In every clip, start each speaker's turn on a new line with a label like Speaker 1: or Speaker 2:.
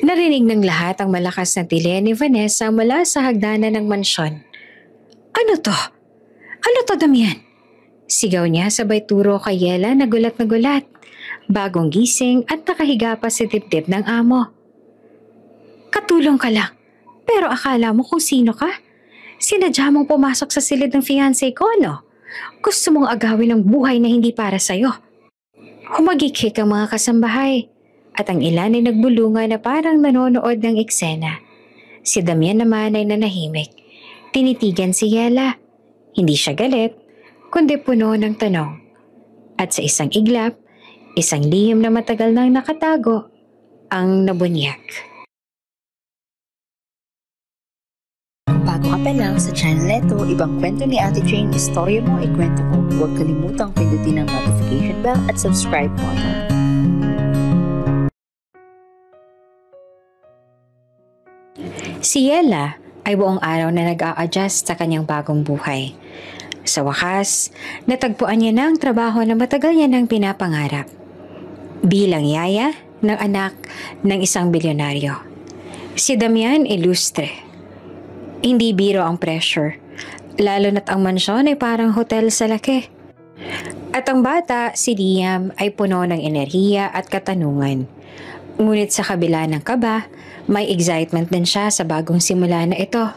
Speaker 1: Narinig ng lahat ang malakas na tili ni Vanessa mula sa hagdanan ng mansyon. Ano to? Ano to, Damian? Sigaw niya sabay turo kay Yela na gulat na gulat. Bagong gising at nakahiga pa sa dibdib ng amo. Katulong ka lang. Pero akala mo kung sino ka? Sinadya mong pumasok sa silid ng fiancé ko, no? Gusto mong agawin ang buhay na hindi para sa'yo. Humagikik ang mga kasambahay. At ang ilan ay nagbulungan na parang nanonood ng eksena. Si Damian naman ay nanahimik. Tinitigan si Yela. Hindi siya galit, kundi puno ng tanong. At sa isang iglap, isang lihim na matagal nang nakatago, ang nabunyak.
Speaker 2: Bago ka pa lang sa channel neto, ibang kwento ni Ate Jane, istorya mo, ikwento ko. Huwag kalimutang pindutin ang notification bell at subscribe button.
Speaker 1: Si Yela ay buong araw na nag-a-adjust sa kanyang bagong buhay. Sa wakas, natagpuan niya na ang trabaho na matagal niya nang pinapangarap. Bilang yaya ng anak ng isang bilyonaryo. Si Damian Ilustre. Hindi biro ang pressure, lalo na't ang mansyon ay parang hotel sa laki. At ang bata, si Liam, ay puno ng enerhiya at katanungan. Ngunit sa kabila ng kaba, may excitement din siya sa bagong simula na ito.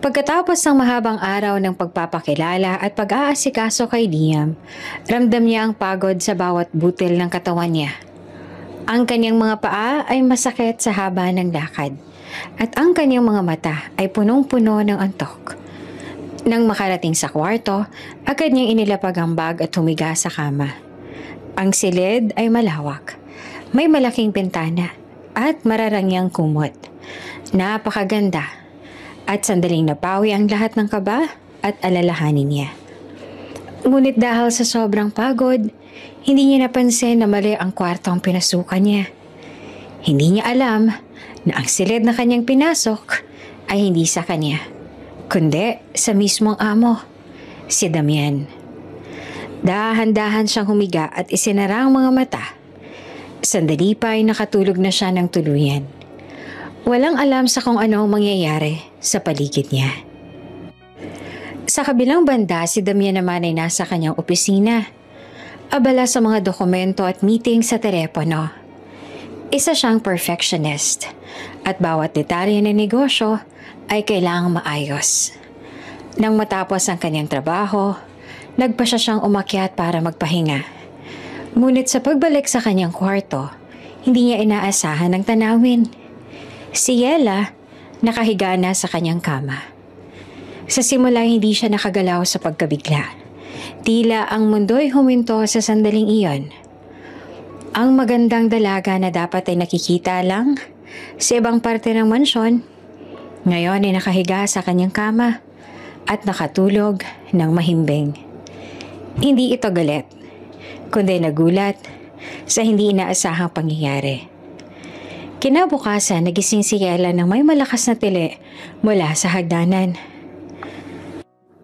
Speaker 1: Pagkatapos ng mahabang araw ng pagpapakilala at pag-aasikaso kay Liam, ramdam niya ang pagod sa bawat butil ng katawan niya. Ang kanyang mga paa ay masakit sa haba ng lakad at ang kanyang mga mata ay punong-puno ng antok. Nang makarating sa kwarto, agad niyang inilapag ang bag at humiga sa kama. Ang silid ay malawak. May malaking bintana at mararangyang kumot. Napakaganda at sandaling napawi ang lahat ng kaba at alalahanin niya. Ngunit dahil sa sobrang pagod, hindi niya napansin na mali ang kwartong pinasukan niya. Hindi niya alam na ang silid na kanyang pinasok ay hindi sa kanya, kundi sa mismong amo, si Damian. Dahan-dahan siyang humiga at isinara ang mga mata. Sandali pa ay nakatulog na siya ng tuluyan. Walang alam sa kung ano ang mangyayari sa paligid niya. Sa kabilang banda, si Damian naman ay nasa kanyang opisina. Abala sa mga dokumento at meeting sa telepono. Isa siyang perfectionist at bawat detalye ng negosyo ay kailangang maayos. Nang matapos ang kanyang trabaho, nagpasya siyang umakyat para magpahinga. Ngunit sa pagbalik sa kanyang kwarto, hindi niya inaasahan ang tanawin. Si Yela nakahiga na sa kanyang kama. Sa simula hindi siya nakagalaw sa pagkabigla. Tila ang mundo'y huminto sa sandaling iyon. Ang magandang dalaga na dapat ay nakikita lang sa ibang parte ng mansyon, ngayon ay nakahiga sa kanyang kama at nakatulog ng mahimbing. Hindi ito galit, kundi nagulat sa hindi inaasahang pangyayari. Kinabukasan, nagising si Yela nang may malakas na tili mula sa hagdanan.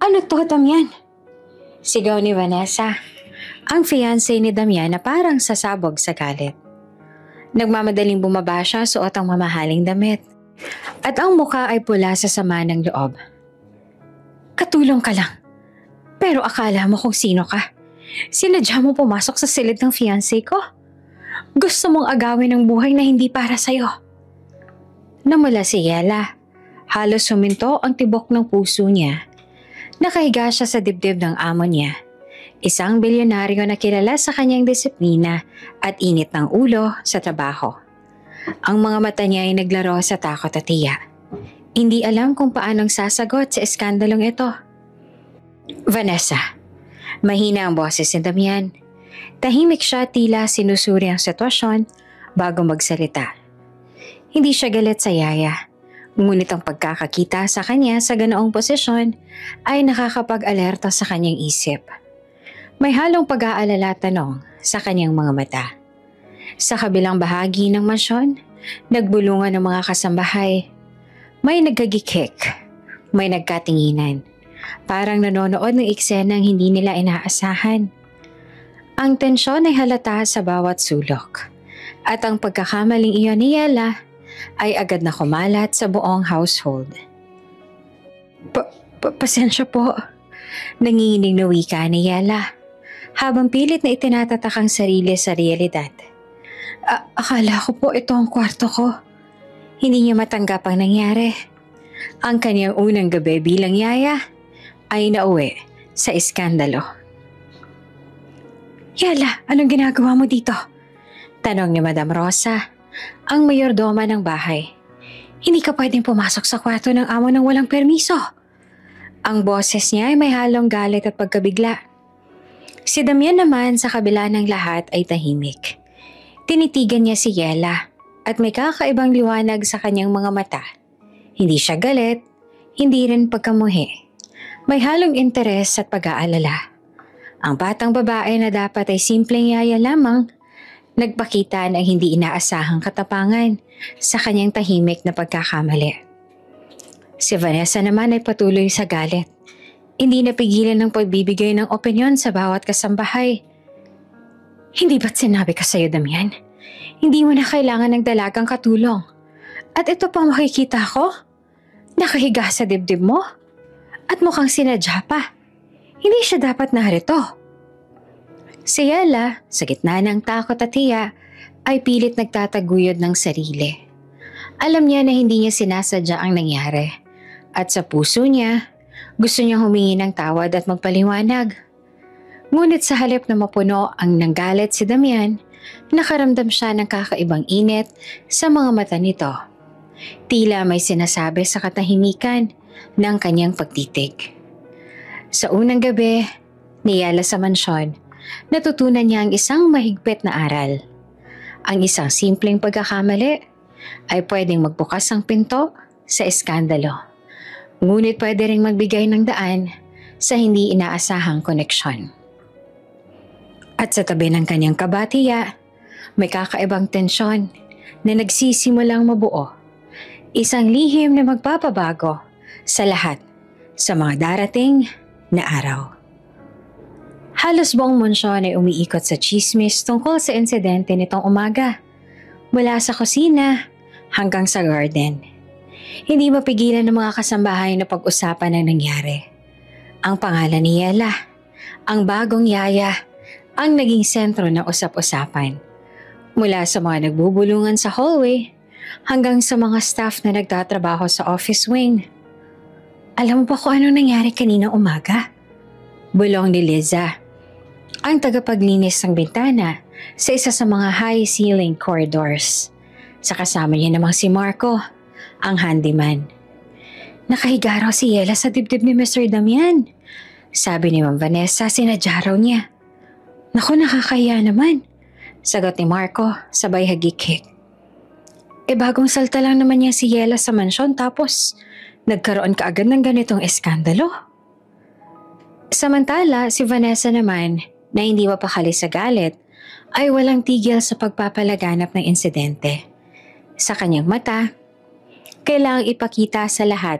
Speaker 1: Ano to, Damian? Sigaw ni Vanessa, ang fiancé ni Damian na parang sasabog sa galit. Nagmamadaling bumaba siya, suot ang mamahaling damit. At ang muka ay pula sa sama ng loob. Katulong ka lang. Pero akala mo kung sino ka? Sinadya mo pumasok sa silid ng fiancé ko? Gusto mong agawin ang buhay na hindi para sa'yo. Namula si Yela. Halos huminto ang tibok ng puso niya. Nakahiga siya sa dibdib ng amo niya. Isang bilyonaryo na kilala sa kanyang disiplina at init ng ulo sa trabaho. Ang mga mata niya ay naglaro sa takot at hiya. Hindi alam kung paanong sasagot sa eskandalong ito. Vanessa. Mahina ang boses ni Damian. Tahimik siya, tila sinusuri ang sitwasyon bago magsalita. Hindi siya galit sa yaya. Ngunit ang pagkakakita sa kanya sa ganoong posisyon ay nakakapag-alerto sa kanyang isip. May halong pag-aalala tanong sa kanyang mga mata. Sa kabilang bahagi ng mansyon, nagbulungan ng mga kasambahay. May nagkagikik, may nagkatinginan. Parang nanonood ng eksenang hindi nila inaasahan. Ang tensyon ay halata sa bawat sulok. At ang pagkakamaling iyon ni Yela ay agad na kumalat sa buong household. Pasensya po. Nanginginig na wika ni Yela habang pilit na itinatatak ang sarili sa realidad. Akala ko po ito ang kwarto ko. Hindi niya matanggap ang nangyari. Ang kanyang unang gabi bilang yaya ay nauwi sa iskandalo. Yela, anong ginagawa mo dito? Tanong ni Madam Rosa, ang mayordoma ng bahay. Hindi ka pwedeng pumasok sa kwarto ng amo ng walang permiso. Ang boses niya ay may halong galit at pagkabigla. Si Damian naman sa kabila ng lahat ay tahimik. Tinitigan niya si Yela at may kakaibang liwanag sa kanyang mga mata. Hindi siya galit, hindi rin pagkamuhi. May halong interes at pag-aalala. Ang batang babae na dapat ay simpleng yaya lamang, nagpakita ng hindi inaasahang katapangan sa kanyang tahimik na pagkakamali. Si Vanessa naman ay patuloy sa galit. Hindi napigilan ng pagbibigay ng opinyon sa bawat kasambahay. Hindi ba't sinabi ka sa'yo, Damian? Hindi mo na kailangan ng dalagang katulong. At ito pang makikita ko? Nakahiga sa dibdib mo? At mukhang sinadya pa. Hindi siya dapat narito. Si Yela, sa gitna ng takot at hiya, ay pilit nagtataguyod ng sarili. Alam niya na hindi niya sinasadya ang nangyari. At sa puso niya, gusto niyang humingi ng tawad at magpaliwanag. Ngunit sa halip na mapuno ang nanggalit si Damian, nakaramdam siya ng kakaibang init sa mga mata nito. Tila may sinasabi sa katahimikan ng kanyang pagtitig. Sa unang gabi, ni Yela sa mansyon, natutunan niya ang isang mahigpit na aral. Ang isang simpleng pagkakamali ay pwedeng magbukas ang pinto sa iskandalo. Ngunit pwede ring magbigay ng daan sa hindi inaasahang koneksyon. At sa tabi ng kanyang kabatiya, may kakaibang tensyon na nagsisimulang mabuo. Isang lihim na magpapabago sa lahat sa mga darating na araw. Halos buong mansyon ay umiikot sa chismis tungkol sa insidente nitong umaga. Mula sa kusina hanggang sa garden. Hindi mapigilan ng mga kasambahay na pag-usapan ang nangyari. Ang pangalan ni Yela, ang bagong yaya, ang naging sentro ng usap-usapan. Mula sa mga nagbubulungan sa hallway hanggang sa mga staff na nagtatrabaho sa office wing. Alam mo ba kung anong nangyari kaninang umaga? Bulong ni Liza, ang tagapaglinis ng bintana sa isa sa mga high-ceiling corridors. Sa kasama niya namang si Marco, ang handyman. Nakahiga raw si Yela sa dibdib ni Mr. Damian. Sabi ni Ma'am Vanessa, sinadya raw niya. Naku, nakakahiya naman. Sagot ni Marco, sabay hagikik. Bagong salta lang naman niya si Yela sa mansyon tapos nagkaroon kaagad ng ganitong eskandalo. Samantala, si Vanessa naman, na hindi mapakali sa galit, ay walang tigil sa pagpapalaganap ng insidente. Sa kanyang mata, kailangang ipakita sa lahat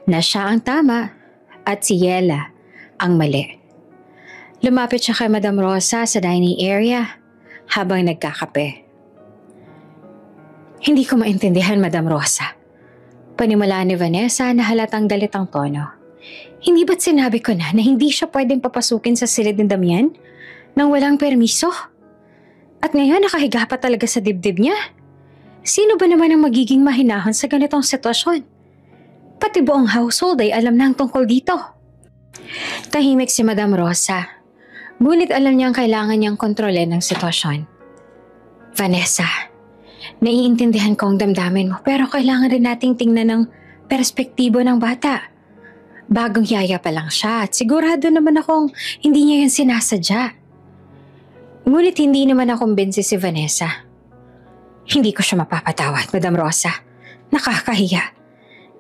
Speaker 1: na siya ang tama at si Yela ang mali. Lumapit siya kay Madam Rosa sa dining area habang nagkakape. Hindi ko maintindihan, Madam Rosa. Panimula ni Vanessa na halatang galit ang tono. Hindi ba't sinabi ko na hindi siya pwedeng papasukin sa silid ni Damian nang walang permiso? At ngayon nakahiga pa talaga sa dibdib niya. Sino ba naman ang magiging mahinahon sa ganitong sitwasyon? Pati buong household ay alam na ang tungkol dito. Tahimik si Madam Rosa. Ngunit alam niyang kailangan niyang kontrolin ang sitwasyon. Vanessa, naiintindihan ko ang damdamin mo pero kailangan rin nating tingnan ang perspektibo ng bata. Bagong yaya pa lang siya at sigurado naman akong hindi niya yan sinasadya. Ngunit hindi naman nakumbinsi si Vanessa. Hindi ko siya mapapatawad, Madam Rosa. Nakakahiya.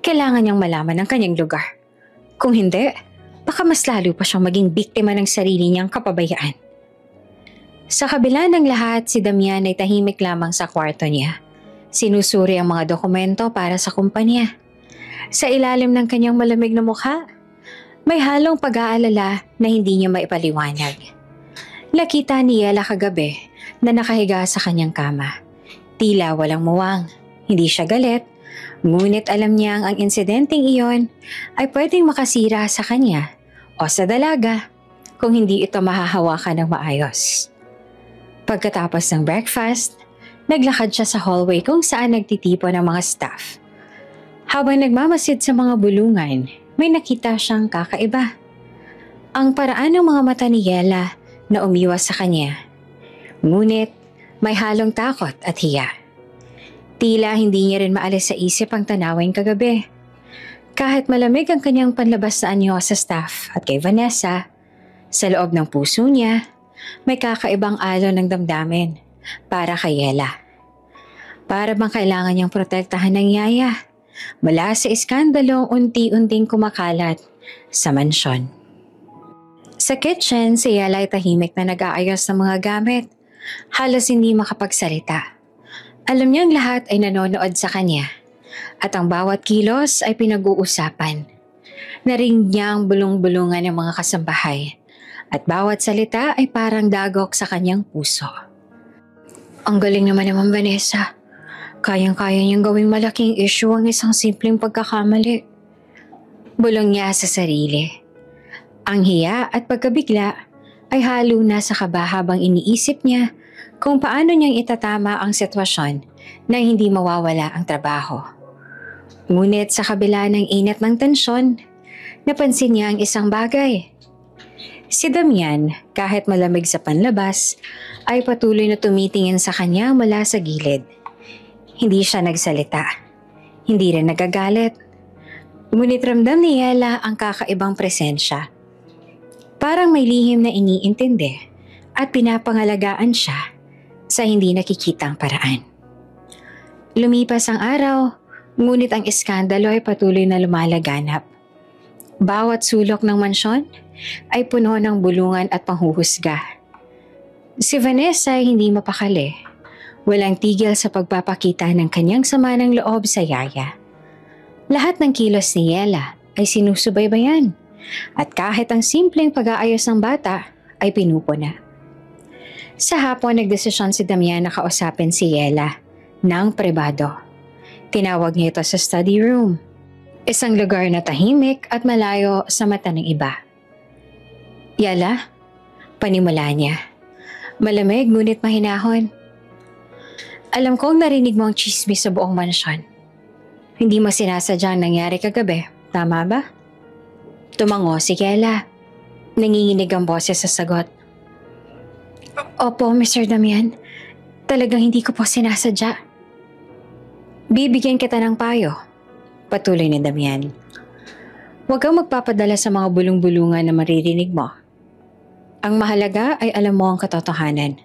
Speaker 1: Kailangan niyang malaman ang kanyang lugar. Kung hindi, baka mas lalo pa siyang maging biktima ng sarili niyang kapabayaan. Sa kabila ng lahat, si Damian ay tahimik lamang sa kwarto niya. Sinusuri ang mga dokumento para sa kumpanya. Sa ilalim ng kanyang malamig na mukha, may halong pag-aalala na hindi niya maipaliwanag. Nakita ni Yela kagabi na nakahiga sa kanyang kama. Tila walang muwang. Hindi siya galit, ngunit alam niyang ang insidenteng iyon ay pwedeng makasira sa kanya o sa dalaga kung hindi ito mahahawakan ng maayos. Pagkatapos ng breakfast, naglakad siya sa hallway kung saan nagtitipon ang mga staff. Habang nagmamasid sa mga bulungan, may nakita siyang kakaiba. Ang paraan ng mga mata ni Yela na umiwas sa kanya. Ngunit may halong takot at hiya. Tila hindi niya rin maalis sa isip ang tanawin kagabi. Kahit malamig ang kanyang panlabas na anyo sa staff at kay Vanessa, sa loob ng puso niya, may kakaibang alon ng damdamin para kay Yela. Para bang kailangan niyang protektahan ng yaya mula sa iskandalong unti-unting kumakalat sa mansyon. Sa kitchen, si Yela ay tahimik na nag-aayos ng mga gamit. Halos hindi makapagsalita. Alam niyang lahat ay nanonood sa kanya at ang bawat kilos ay pinag-uusapan. Narinig niya ang bulong-bulungan ng mga kasambahay at bawat salita ay parang dagok sa kanyang puso. Ang galing naman Vanessa. Kayang-kaya niyang gawing malaking issue ang isang simpleng pagkakamali. Bulong niya sa sarili. Ang hiya at pagkabigla ay halo na sa kaba habang iniisip niya kung paano niyang itatama ang sitwasyon na hindi mawawala ang trabaho. Ngunit sa kabila ng inat ng tensyon, napansin niya ang isang bagay. Si Damian, kahit malamig sa panlabas, ay patuloy na tumitingin sa kanya mula sa gilid. Hindi siya nagsalita. Hindi rin nagagalit. Ngunit ramdam ni Yela ang kakaibang presensya. Parang may lihim na iniintindi at pinapangalagaan siya sa hindi nakikitang paraan. Lumipas ang araw, ngunit ang iskandalo ay patuloy na lumalaganap. Bawat sulok ng mansyon ay puno ng bulungan at panghuhusga. Si Vanessa ay hindi mapakali. Walang tigil sa pagpapakita ng kanyang sama ng loob sa yaya. Lahat ng kilos ni Yela ay sinusubaybayan at kahit ang simpleng pag-aayos ng bata ay pinupuna. Sa hapon, nagdesisyon si Damian na kausapin si Yela ng pribado. Tinawag niya ito sa study room, isang lugar na tahimik at malayo sa mata ng iba. Yela, panimula niya. Malamig ngunit mahinahon. Alam kong narinig mo ang chismis sa buong mansyon. Hindi mo sinasadya ang nangyari kagabi, tama ba? Tumango si Yela. Nanginginig ang boses sa sagot. Opo, Mr. Damian. Talagang hindi ko po sinasadya. Bibigyan kita ng payo. Patuloy ni Damian. Huwag kang magpapadala sa mga bulong-bulungan na maririnig mo. Ang mahalaga ay alam mo ang katotohanan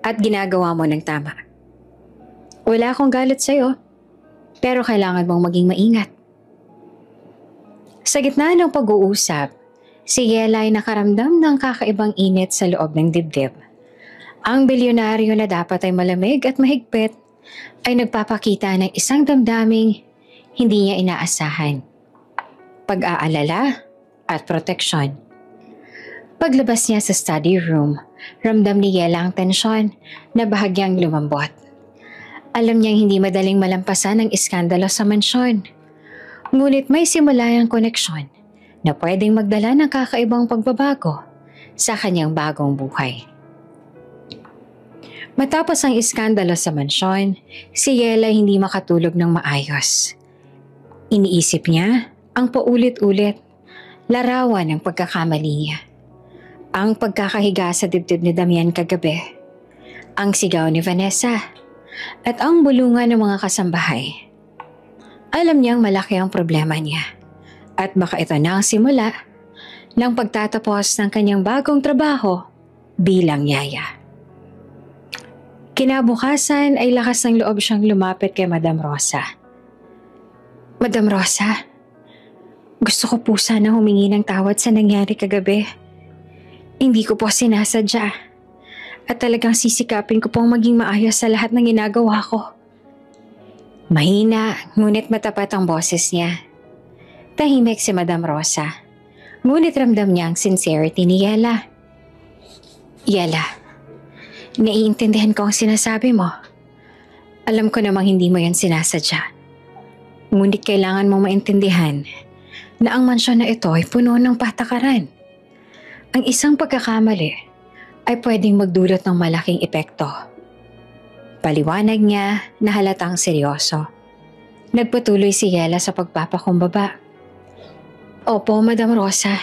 Speaker 1: at ginagawa mo ng tama. Wala akong galit sa'yo, pero kailangan mong maging maingat. Sa gitna ng pag-uusap, si Yela ay nakaramdam ng kakaibang init sa loob ng dibdib. Ang bilyonaryo na dapat ay malamig at mahigpit ay nagpapakita ng isang damdaming hindi niya inaasahan. Pag-aalala at proteksyon. Paglabas niya sa study room, ramdam ni Yela ang tensyon na bahagyang lumambot. Alam niyang hindi madaling malampasan ang iskandalo sa mansyon. Ngunit may simula ang koneksyon na pwedeng magdala ng kakaibang pagbabago sa kanyang bagong buhay. Matapos ang iskandalo sa mansyon, si Yela hindi makatulog ng maayos. Iniisip niya ang paulit-ulit larawan ng pagkakamali niya. Ang pagkakahiga sa dibdib ni Damian kagabi, ang sigaw ni Vanessa, at ang bulungan ng mga kasambahay. Alam niyang malaki ang problema niya at baka ito na ang simula ng pagtatapos ng kanyang bagong trabaho bilang yaya. Kinabukasan ay lakas ng loob siyang lumapit kay Madam Rosa. Madam Rosa, gusto ko po sana humingi ng tawad sa nangyari kagabi. Hindi ko po sinasadya at talagang sisikapin ko pong maging maayos sa lahat ng ginagawa ko. Mahina, ngunit matapat ang boses niya. Tahimik si Madam Rosa, ngunit ramdam niya ang sincerity ni Yela. Yela, Naiintindihan ko ang sinasabi mo. Alam ko namang hindi mo yan sinasadya. Ngunit kailangan mong maintindihan na ang mansyon na ito ay puno ng patakaran. Ang isang pagkakamali ay pwedeng magdulot ng malaking epekto. Paliwanag niya na halatang seryoso. Nagpatuloy si Yela sa pagpapakumbaba. Opo, Madam Rosa.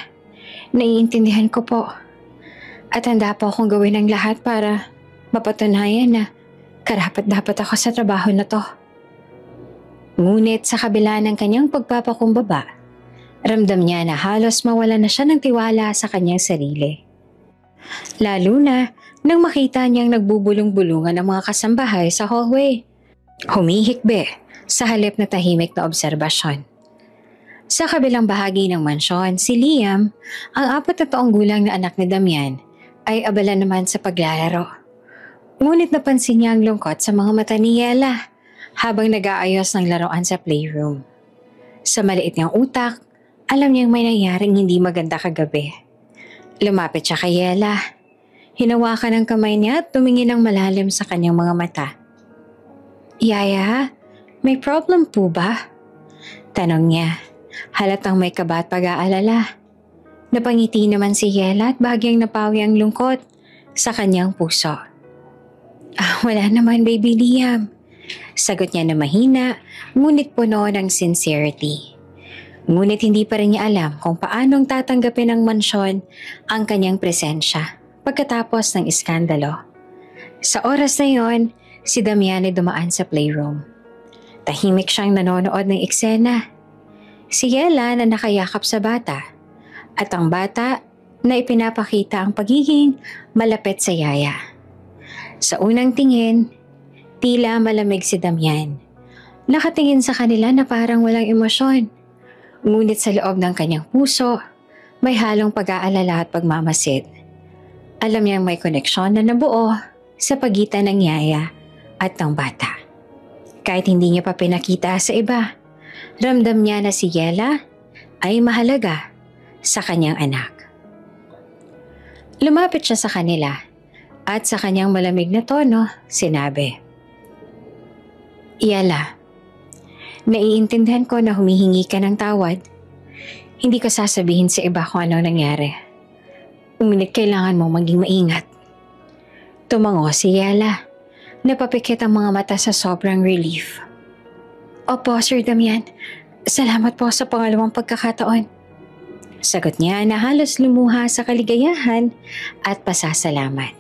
Speaker 1: Naiintindihan ko po. At handa po akong gawin ang lahat para mapatunayan na karapat-dapat ako sa trabaho na to. Ngunit sa kabila ng kanyang pagpapakumbaba, ramdam niya na halos mawala na siya ng tiwala sa kanyang sarili. Lalo na nang makita niyang nagbubulong-bulungan ang mga kasambahay sa hallway. Humihikbi sa halip na tahimik na obserbasyon. Sa kabilang bahagi ng mansyon, si Liam, ang 4 na taong gulang na anak ni Damian, ay abala naman sa paglalaro. Ngunit napansin niya ang lungkot sa mga mata ni Yela habang nag-aayos ng laruan sa playroom. Sa maliit niyang utak, alam niyang may nangyaring hindi maganda kagabi. Lumapit siya kay Yela. Hinawakan ang kamay niya at tumingin ng malalim sa kanyang mga mata. Yaya, may problem po ba? Tanong niya. Halatang may kaba at pag-aalala. Napangiti naman si Yela at bahagyang napawi ang lungkot sa kanyang puso. Wala naman, baby Liam. Sagot niya na mahina, ngunit puno ng sincerity. Ngunit hindi pa rin niya alam kung paanong tatanggapin ng mansyon ang kanyang presensya pagkatapos ng iskandalo. Sa oras na yon, si Damian ay dumaan sa playroom. Tahimik siyang nanonood ng eksena. Si Yela na nakayakap sa bata at ang bata na ipinapakita ang pagiging malapit sa yaya. Sa unang tingin, tila malamig si Damian. Nakatingin sa kanila na parang walang emosyon. Ngunit sa loob ng kanyang puso, may halong pag-aalala at pagmamasid. Alam niyang may koneksyon na nabuo sa pagitan ng yaya at ng bata. Kahit hindi niya pa pinakita sa iba, ramdam niya na si Yela ay mahalaga sa kanyang anak. Lumapit siya sa kanila at sa kanyang malamig na tono, sinabi, Yela, naiintindihan ko na humihingi ka ng tawad. Hindi ko sasabihin sa iba kung anong nangyari. Ngunit kailangan mong maging maingat. Tumango si Yela. Napapikit ang mga mata sa sobrang relief. Opo, Sir Damian. Salamat po sa pangalawang pagkakataon. Sagot niya na halos lumuha sa kaligayahan at pasasalamat.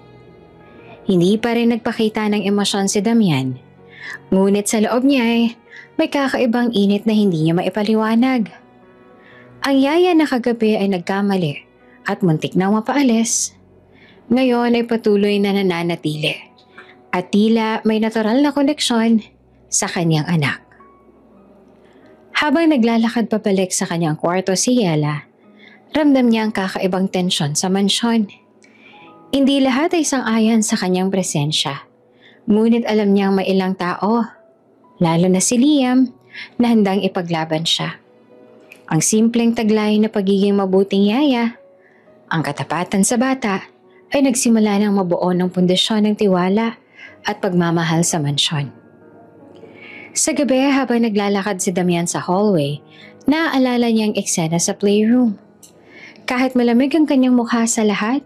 Speaker 1: Hindi pa rin nagpakita ng emosyon si Damian. Ngunit sa loob niya ay may kakaibang init na hindi niya maipaliwanag. Ang yaya na kagabi ay nagkamali at muntik na mapaalis. Ngayon ay patuloy na nananatili at tila may natural na koneksyon sa kanyang anak. Habang naglalakad pabalik sa kanyang kwarto si Yela, ramdam niya ang kakaibang tensyon sa mansyon. Hindi lahat ay sang-ayon sa kanyang presensya, ngunit alam niyang may ilang tao, lalo na si Liam, na handang ipaglaban siya. Ang simpleng taglay na pagiging mabuting yaya, ang katapatan sa bata, ay nagsimula ng mabuo ng pundasyon ng tiwala at pagmamahal sa mansyon. Sa gabi habang naglalakad si Damian sa hallway, naaalala niya ang eksena sa playroom. Kahit malamig ang kanyang mukha sa lahat,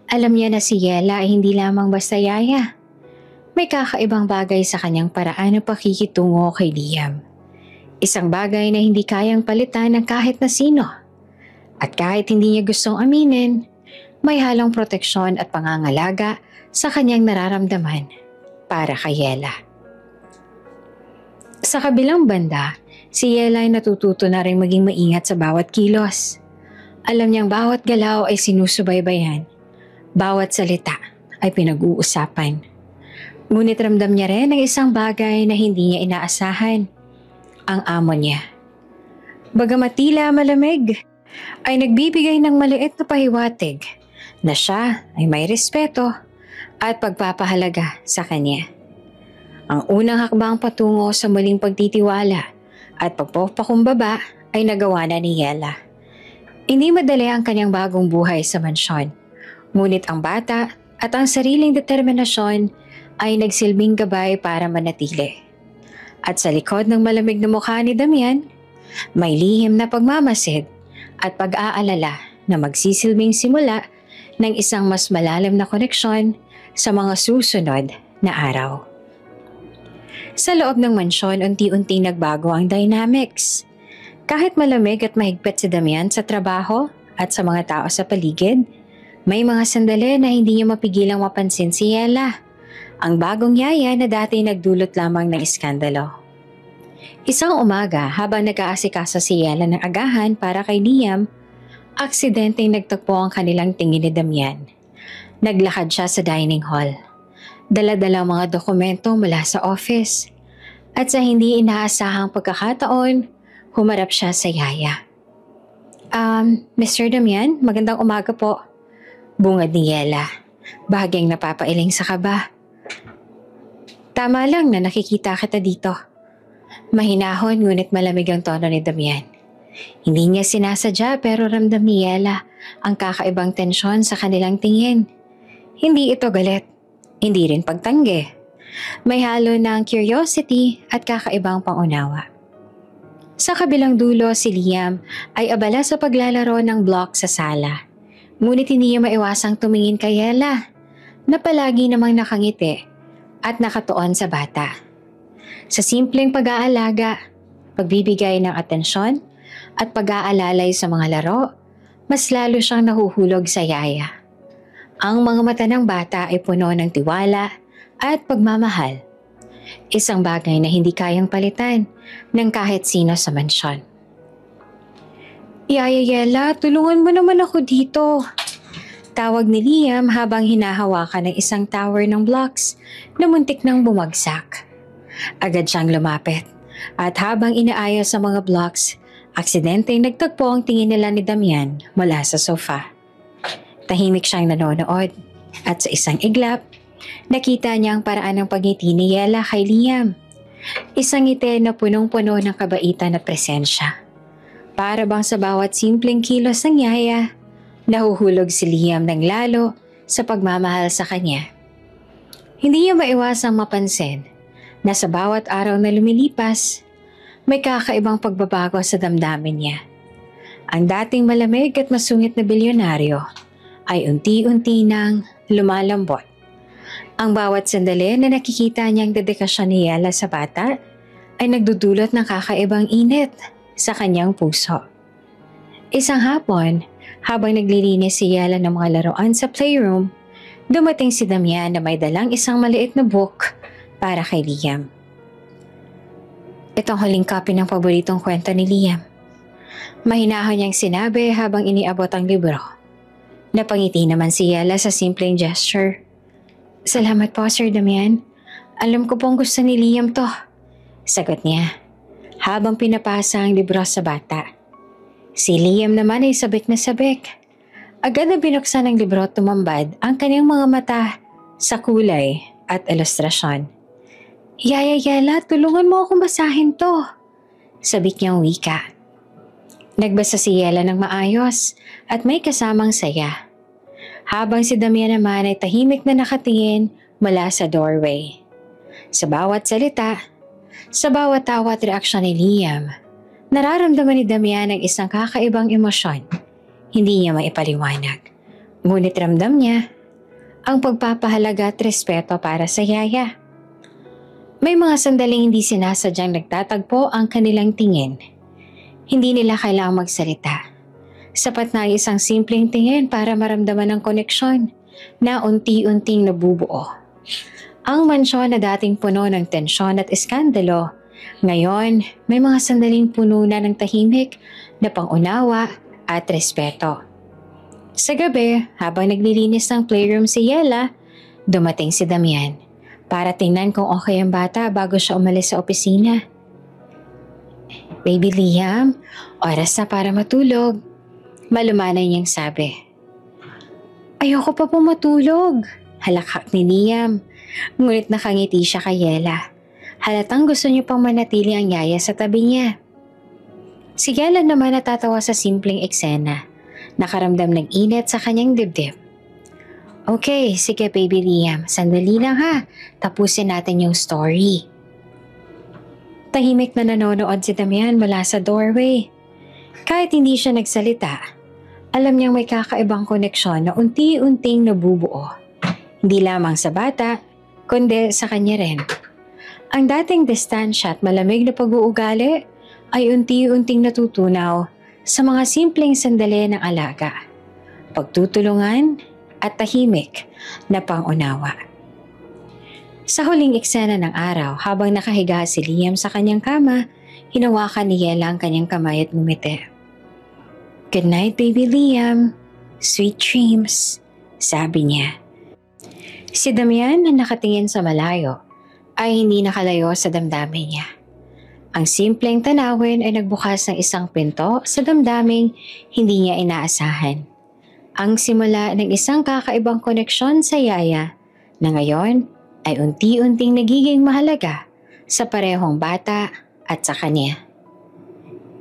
Speaker 1: alam niya na si Yela ay hindi lamang basta yaya. May kakaibang bagay sa kanyang paraan ng pakikitungo kay Liam. Isang bagay na hindi kayang palitan ng kahit na sino. At kahit hindi niya gustong aminin, may halong proteksyon at pangangalaga sa kanyang nararamdaman para kay Yela. Sa kabilang banda, si Yela ay natututo na rin maging maingat sa bawat kilos. Alam niyang bawat galaw ay sinusubaybayan, bawat salita ay pinag-uusapan. Ngunit ramdam niya rin ang isang bagay na hindi niya inaasahan, ang amo niya. Bagamat tila malamig, ay nagbibigay ng maliit na pahiwatig na siya ay may respeto at pagpapahalaga sa kanya. Ang unang hakbang patungo sa muling pagtitiwala at pagpapakumbaba ay nagawa na ni Yela. Hindi madali ang kanyang bagong buhay sa mansyon, ngunit ang bata at ang sariling determinasyon ay nagsilbing gabay para manatili. At sa likod ng malamig na mukha ni Damian, may lihim na pagmamasid at pag-aalala na magsisilbing simula ng isang mas malalim na koneksyon sa mga susunod na araw. Sa loob ng mansyon, unti-unting nagbago ang dynamics. Kahit malamig at mahigpit si Damian sa trabaho at sa mga tao sa paligid, may mga sandali na hindi niya mapigilang mapansin si Yela, ang bagong yaya na dati nagdulot lamang ng iskandalo. Isang umaga, habang nag-aasikasa si Yela ng agahan para kay Liam, aksidenteng nagtagpo ang kanilang tingin ni Damian. Naglakad siya sa dining hall. Dala-dala mga dokumento mula sa office. At sa hindi inaasahang pagkakataon, humarap siya sa yaya. Mr. Damian, magandang umaga po. Bungad ni Yela, bahagyang napapailing sa kaba. Tama lang na nakikita kita dito. Mahinahon ngunit malamig ang tono ni Damian. Hindi niya sinasadya pero ramdam ni Yela ang kakaibang tensyon sa kanilang tingin. Hindi ito galit, hindi rin pagtanggi. May halo ng curiosity at kakaibang pangunawa. Sa kabilang dulo, si Liam ay abala sa paglalaro ng block sa sala. Ngunit hindi niya maiwasang tumingin kay Yela na palagi namang nakangiti at nakatuon sa bata. Sa simpleng pag-aalaga, pagbibigay ng atensyon at pag-aalalay sa mga laro, mas lalo siyang nahuhulog sa yaya. Ang mga mata ng bata ay puno ng tiwala at pagmamahal. Isang bagay na hindi kayang palitan ng kahit sino sa mansyon. Yaya Yela, tulungan mo naman ako dito. Tawag ni Liam habang hinahawakan ng isang tower ng blocks na muntik nang bumagsak. Agad siyang lumapit at habang inaayos sa mga blocks, aksidenteng nagtagpo ang tingin nila ni Damian mula sa sofa. Tahimik siyang nanonood at sa isang iglap, nakita niya ang paraan ng pagngiti ni Yela kay Liam. Isang ngiti na punong-puno ng kabaitan at presensya. Para bang sa bawat simpleng kilos ng yaya, nahuhulog si Liam ng lalo sa pagmamahal sa kanya. Hindi niya maiwasang mapansin na sa bawat araw na lumilipas, may kakaibang pagbabago sa damdamin niya. Ang dating malamig at masungit na bilyonaryo ay unti-unti nang lumalambot. Ang bawat sandali na nakikita niyang dedikasyon ni Yela sa bata ay nagdudulot ng kakaibang init sa kanyang puso. Isang hapon, habang naglilinis si Yela ng mga laruan sa playroom, dumating si Damian na may dalang isang maliit na book para kay Liam. Itong huling copy ng paboritong kwento ni Liam. Mahinahon niyang sinabi habang iniabot ang libro. Napangiti naman si Yela sa simpleng gesture. Salamat po, Sir Damian. Alam ko pong gusto ni Liam to. Sagot niya habang pinapasa ang libro sa bata. Si Liam naman ay sabik na sabik. Agad na binuksan ang libro at tumambad ang kanyang mga mata sa kulay at ilustrasyon. Yaya Yela, tulungan mo akong basahin to. Sabik niyang wika. Nagbasa si Yela ng maayos at may kasamang saya. Habang si Damian naman ay tahimik na nakatingin mula sa doorway. Sa bawat salita, sa bawat tawa at reaksyon ni Liam, nararamdaman ni Damian ang isang kakaibang emosyon. Hindi niya maipaliwanag. Ngunit ramdam niya ang pagpapahalaga at respeto para sa yaya. May mga sandaling hindi sinasadyang nagtatagpo ang kanilang tingin. Hindi nila kailangang magsalita. Sapat na isang simpleng tingin para maramdaman ang koneksyon na unti-unting nabubuo. Ang mansyon na dating puno ng tensyon at iskandalo, ngayon may mga sandaling puno na ng tahimik na pangunawa at respeto. Sa gabi, habang naglilinis ng playroom si Yela, dumating si Damian para tingnan kung okay ang bata bago siya umalis sa opisina. Baby Liam, oras na para matulog. Malumanay niyang sabi. Ayoko pa po matulog. Halakhak ni Liam. Ngunit nakangiti siya kay Yela. Halatang gusto niyo pang manatili ang yaya sa tabi niya. Si Yela naman natatawa sa simpleng eksena. Nakaramdam ng init sa kanyang dibdib. Okay, sige baby Liam. Sandali lang ha. Tapusin natin yung story. Tahimik na nanonood si Damian mula sa doorway. Kahit hindi siya nagsalita, alam niyang may kakaibang koneksyon na unti-unting nabubuo. Hindi lamang sa bata, kundi sa kanya rin. Ang dating distansya at malamig na pag-uugali ay unti-unting natutunaw sa mga simpleng sandali ng alaga, pagtutulungan at tahimik na pangunawa. Sa huling eksena ng araw, habang nakahiga si Liam sa kanyang kama, hinawakan ni Yela ang kanyang kamay at ngumiti. "Good night, baby Liam. Sweet dreams," sabi niya. Si Damian na nakatingin sa malayo ay hindi nakalayo sa damdamin niya. Ang simpleng tanawin ay nagbukas ng isang pinto sa damdaming hindi niya inaasahan. Ang simula ng isang kakaibang koneksyon sa yaya na ngayon ay unti-unting nagiging mahalaga sa parehong bata at sa kanya.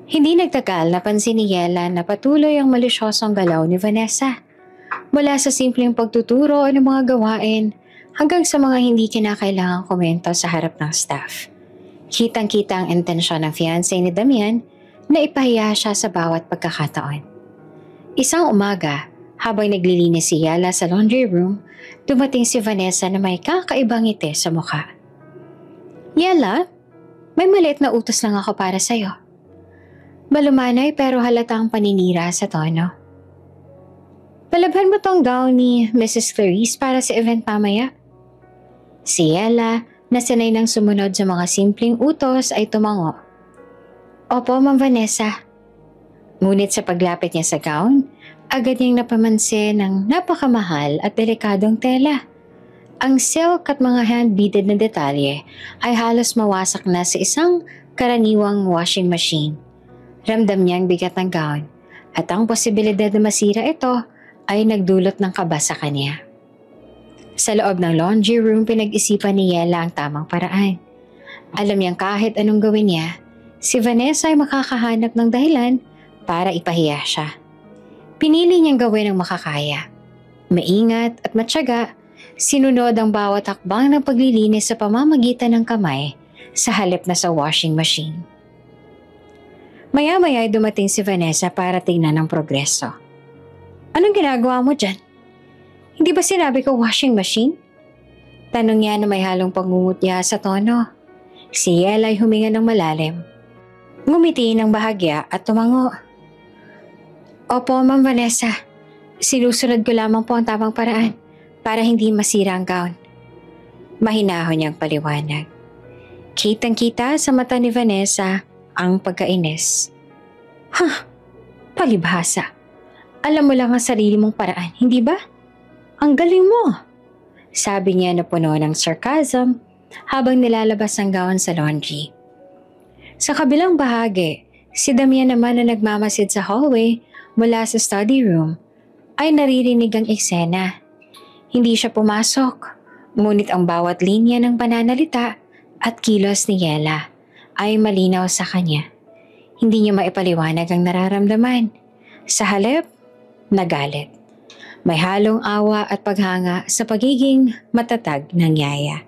Speaker 1: Hindi nagtagal napansin ni Yela na patuloy ang malisyosong galaw ni Vanessa. Mula sa simpleng pagtuturo ng mga gawain hanggang sa mga hindi kinakailangang komento sa harap ng staff. Kitang-kita ang intensyon ng fiancé ni Damian na ipahiya siya sa bawat pagkakataon. Isang umaga, habang naglilinis si Yela sa laundry room, dumating si Vanessa na may kakaibang ngiti sa mukha. "Yela, may maliit na utos lang ako para sa'yo." Malumanay pero halatang paninira sa tono. "Palabhan mo tong gown ni Mrs. Clarice para sa event mamaya." Si Yela, na sanay nang sumunod sa mga simpleng utos, ay tumango. "Opo, Ma'am Vanessa." Ngunit sa paglapit niya sa gown, agad niyang napamansin ang napakamahal at delikadong tela. Ang silk at mga hand-beaded na detalye ay halos mawasak na sa isang karaniwang washing machine. Ramdam niya ang bigat ng gown at ang posibilidad na masira ito ay nagdulot ng kaba sa kanya. Sa loob ng laundry room, pinag-isipan ni Yela ang tamang paraan. Alam niyang kahit anong gawin niya, si Vanessa ay makakahanap ng dahilan para ipahiya siya. Pinili niyang gawin ang makakaya. Maingat at matyaga, sinunod ang bawat hakbang ng paglilinis sa pamamagitan ng kamay sa halip na sa washing machine. Maya-maya ay dumating si Vanessa para tingnan ang progreso. "Anong ginagawa mo dyan? Hindi ba sinabi ko washing machine?" Tanong niya na may halong pangungutya sa tono. Si Yela ay huminga ng malalim. Ngumiti ng bahagya at tumango. "Opo, Ma'am Vanessa. Sinusunod ko lamang po ang tamang paraan para hindi masira ang gown." Mahinahon niyang paliwanag. Kitang-kita sa mata ni Vanessa ang pagkainis. Palibhasa. Alam mo lang ang sarili mong paraan, hindi ba? Ang galing mo!" Sabi niya na puno ng sarcasm habang nilalabas ang gown sa laundry. Sa kabilang bahagi, si Damian naman na nagmamasid sa hallway mula sa study room ay naririnig ang eksena. Hindi siya pumasok, ngunit ang bawat linya ng pananalita at kilos ni Yela ay malinaw sa kanya. Hindi niya maipaliwanag ang nararamdaman. Sa halip, nagalit. May halong awa at paghanga sa pagiging matatag ng yaya.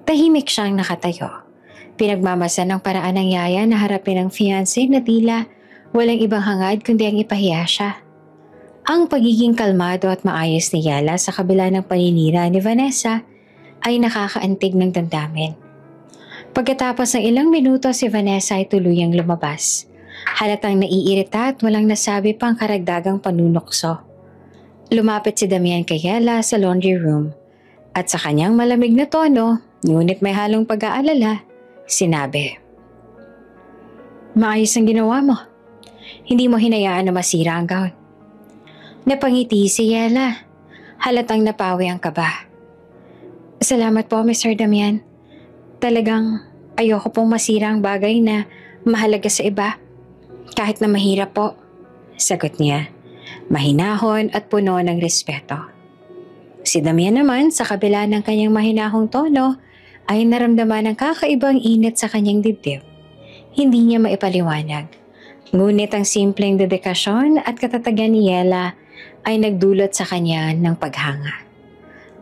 Speaker 1: Tahimik siyang nakatayo. Pinagmamasan ng paraan ng yaya na harapin ang fiancé na tila walang ibang hangad kundi ang ipahiya siya. Ang pagiging kalmado at maayos ni Yela sa kabila ng paninira ni Vanessa ay nakakaantig ng damdamin. Pagkatapos ng ilang minuto, si Vanessa ay tuluyang lumabas. Halatang naiirita at walang nasabi pang karagdagang panunokso. Lumapit si Damian kay Yela sa laundry room at sa kanyang malamig na tono, ngunit may halong pag-aalala, sinabi, "Maayos ang ginawa mo. Hindi mo hinayaan na masira ang gown." Napangiti si Yela. Halatang napawi ang kaba. "Salamat po, Mr. Damian. Talagang ayoko pong masira ang bagay na mahalaga sa iba. Kahit na mahirap po," sagot niya. Mahinahon at puno ng respeto. Si Damian naman, sa kabila ng kanyang mahinahong tono, ay naramdaman ng kakaibang init sa kanyang dibdib. Hindi niya maipaliwanag. Ngunit ang simpleng dedikasyon at katatagan ni Yela ay nagdulot sa kanya ng paghanga.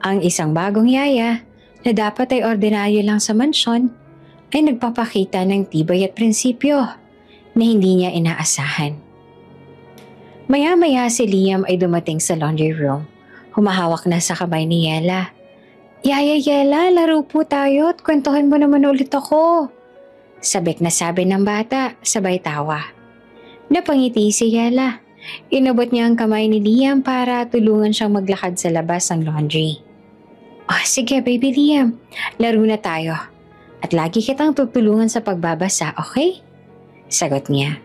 Speaker 1: Ang isang bagong yaya na dapat ay ordinaryo lang sa mansyon ay nagpapakita ng tibay at prinsipyo na hindi niya inaasahan. Maya-maya si Liam ay dumating sa laundry room. Humahawak na sa kamay ni Yela. "Yaya Yela, laro po tayo at kwentuhan mo naman ulit ako." Sabik na sabi ng bata, sabay tawa. Napangiti si Yela. Inabot niya ang kamay ni Liam para tulungan siyang maglakad sa labas ng laundry. "Oh, sige baby Liam, laro na tayo. At lagi kitang tutulungan sa pagbabasa, okay?" Sagot niya.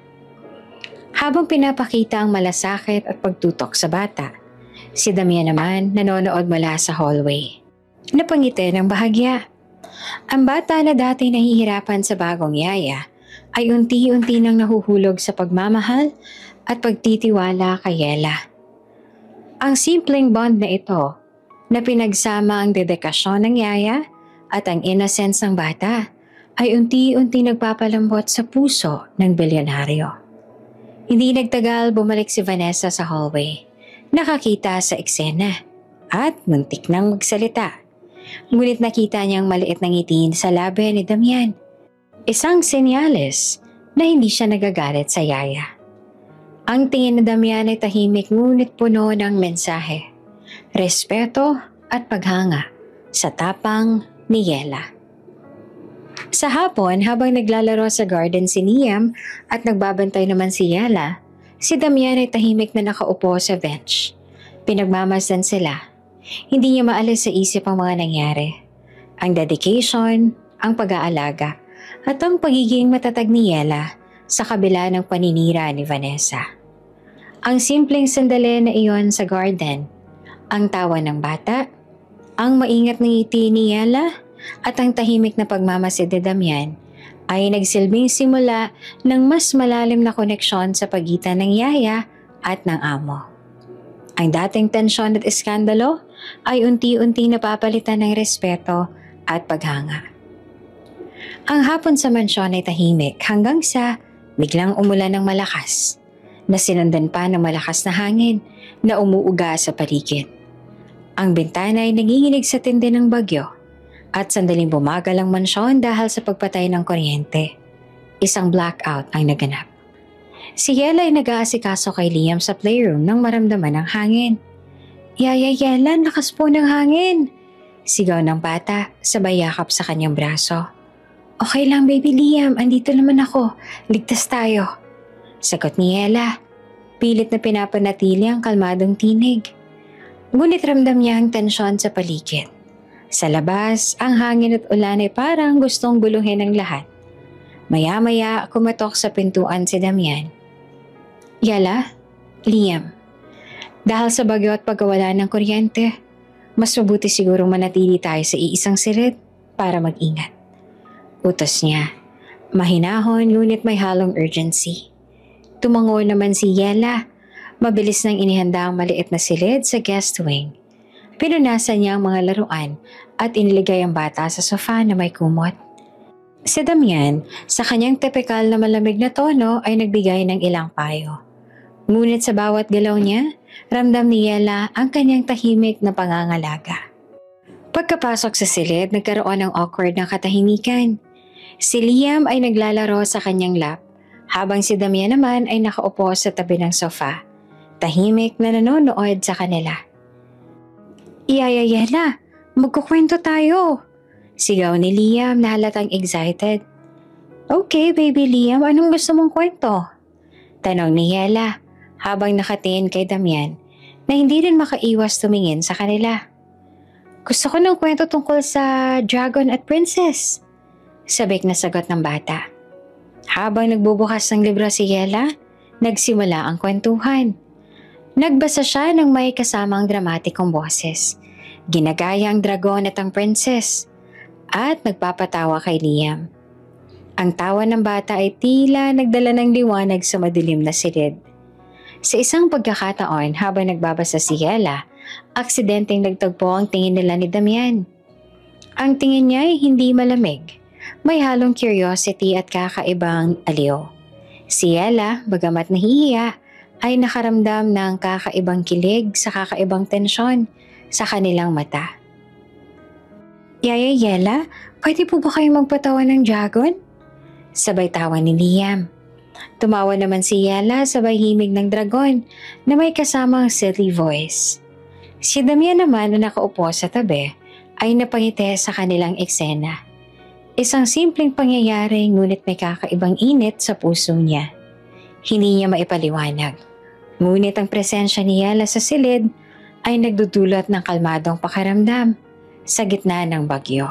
Speaker 1: Habang pinapakita ang malasakit at pagtutok sa bata, si Damian naman nanonood mula sa hallway. Napangiti ng bahagya. Ang bata na dati nahihirapan sa bagong yaya ay unti-unti nang nahuhulog sa pagmamahal at pagtitiwala kay Yela. Ang simpleng bond na ito na pinagsama ang dedikasyon ng yaya at ang innocence ng bata ay unti-unti nagpapalambot sa puso ng bilyonaryo. Hindi nagtagal bumalik si Vanessa sa hallway. Nakakita sa eksena at muntik nang magsalita. Ngunit nakita niyang maliit na ngiti sa labi ni Damian. Isang senyales na hindi siya nagagalit sa yaya. Ang tingin ni Damian ay tahimik ngunit puno ng mensahe, respeto at paghanga sa tapang ni Yela. Sa hapon, habang naglalaro sa garden si Liam at nagbabantay naman si Yela, si Damian ay tahimik na nakaupo sa bench. Pinagmamasdan sila. Hindi niya maalis sa isip ang mga nangyari. Ang dedication, ang pag-aalaga, at ang pagiging matatag ni Yela sa kabila ng paninira ni Vanessa. Ang simpleng sandali na iyon sa garden, ang tawa ng bata, ang maingat na ngiti ni Yela, at ang tahimik na pagmamasid ni Damian ay nagsilbing simula ng mas malalim na koneksyon sa pagitan ng yaya at ng amo. Ang dating tensyon at iskandalo ay unti-unti napapalitan ng respeto at paghanga. Ang hapon sa mansyon ay tahimik hanggang sa biglang umulan ng malakas, na sinundan pa ng malakas na hangin na umuuga sa paligid. Ang bintana ay nanginginig sa tindi ng bagyo at sandaling bumagal ang mansyon dahil sa pagpatay ng kuryente. Isang blackout ang naganap. Si Yela ay nag-aasikaso kay Liam sa playroom nang maramdaman ang hangin. "Yaya Yela, lakas po ng hangin!" Sigaw ng bata, sabay yakap sa kanyang braso. "Okay lang baby Liam, andito naman ako. Ligtas tayo." Sagot ni Yela. Pilit na pinapanatili ang kalmadong tinig. Ngunit ramdam niya ang tensyon sa paligid. Sa labas, ang hangin at ulan ay parang gustong guluhin ang lahat. Maya-maya kumatok sa pintuan si Damian. "Yela, Liam, dahil sa bagyo at pagkawala ng kuryente, mas mabuti siguro manatili tayo sa iisang silid para mag-ingat." Utos niya. Mahinahon ngunit may halong urgency. Tumango naman si Yela. Mabilis nang inihanda ang maliit na silid sa guest wing. Pinunasan niya ang mga laruan at iniligay ang bata sa sofa na may kumot. Si Damian, sa kanyang tipikal na malamig na tono ay nagbigay ng ilang payo. Ngunit sa bawat galaw niya, ramdam ni Yela ang kanyang tahimik na pangangalaga. Pagkapasok sa silid, nagkaroon ng awkward na katahimikan. Si Liam ay naglalaro sa kanyang lap, habang si Damian naman ay nakaupo sa tabi ng sofa, tahimik na nanonood sa kanila. "Yaya Yela, magkukwento tayo!" Sigaw ni Liam na halatang excited. "Okay baby Liam, anong gusto mong kwento?" Tanong ni Yela habang nakatingin kay Damian na hindi rin makaiwas tumingin sa kanila. "Gusto ko ng kwento tungkol sa dragon at princess," sabik na sagot ng bata. Habang nagbubukas ng libro si Yela, nagsimula ang kwentuhan. Nagbasa siya ng may kasamang dramatikong boses. Ginagaya ang dragon at ang princess. At nagpapatawa kay Liam. Ang tawa ng bata ay tila nagdala ng liwanag sa madilim na silid. Sa isang pagkakataon habang nagbabasa si Yela, aksidenteng nagtagpo ang tingin nila ni Damian. Ang tingin niya ay hindi malamig. May halong curiosity at kakaibang aliw. Si Yela, bagamat nahihiya, ay nakaramdam ng kakaibang kilig sa kakaibang tensyon sa kanilang mata. Yaya Yela, pwede po ba kayo magpatawa ng dragon? Sabay tawa ni Liam. Tumawa naman si Yela sabay himig ng dragon na may kasamang silly voice. Si Damian naman na nakaupo sa tabi ay napangiti sa kanilang eksena. Isang simpleng pangyayari ngunit may kakaibang init sa puso niya. Hindi niya maipaliwanag. Ngunit ang presensya ni Yela sa silid ay nagdudulot ng kalmadong pakiramdam sa gitna ng bagyo.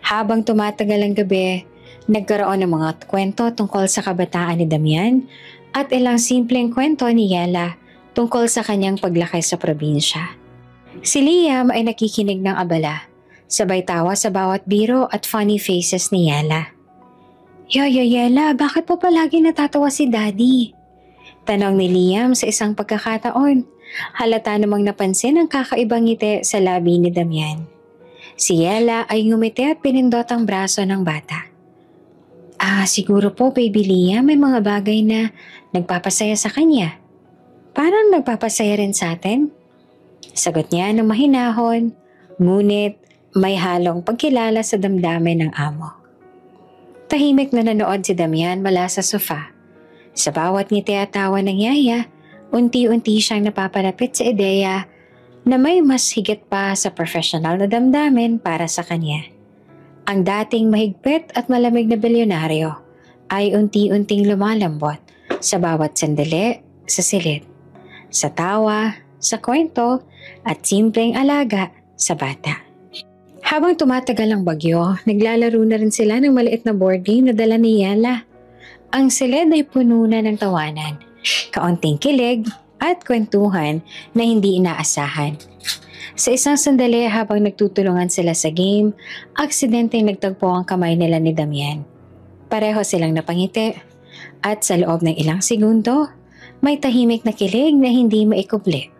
Speaker 1: Habang tumatagal ang gabi, nagkaroon ng mga kwento tungkol sa kabataan ni Damian at ilang simpleng kwento ni Yela tungkol sa kanyang paglaki sa probinsya. Si Liam ay nakikinig ng abala, sabay tawa sa bawat biro at funny faces ni Yela. Yaya Yela, bakit po palagi natatawa si Daddy? Tanong ni Liam sa isang pagkakataon. Halata namang napansin ang kakaibang ngiti sa labi ni Damian. Si Yela ay ngumiti at pinindot ang braso ng bata. Siguro po Baby Liam may mga bagay na nagpapasaya sa kanya. Parang nagpapasaya rin sa atin. Sagot niya ng mahinahon, ngunit may halong pagkilala sa damdamin ng amo. Tahimik na nanood si Damian mula sa sofa. Sa bawat ngiti at tawa ng yaya, unti-unti siyang napapalapit sa ideya na may mas higit pa sa professional na damdamin para sa kanya. Ang dating mahigpit at malamig na bilyonaryo ay unti-unting lumalambot sa bawat sandali sa silid, sa tawa, sa kwento at simpleng alaga sa bata. Habang tumatagal ang bagyo, naglalaro na rin sila ng maliit na board game na dala ni Yela. Ang silid ay puno na ng tawanan, kaunting kilig at kwentuhan na hindi inaasahan. Sa isang sandali habang nagtutulungan sila sa game, aksidenteng nagtagpo ang kamay nila ni Damian. Pareho silang napangiti at sa loob ng ilang segundo, may tahimik na kilig na hindi maikubli.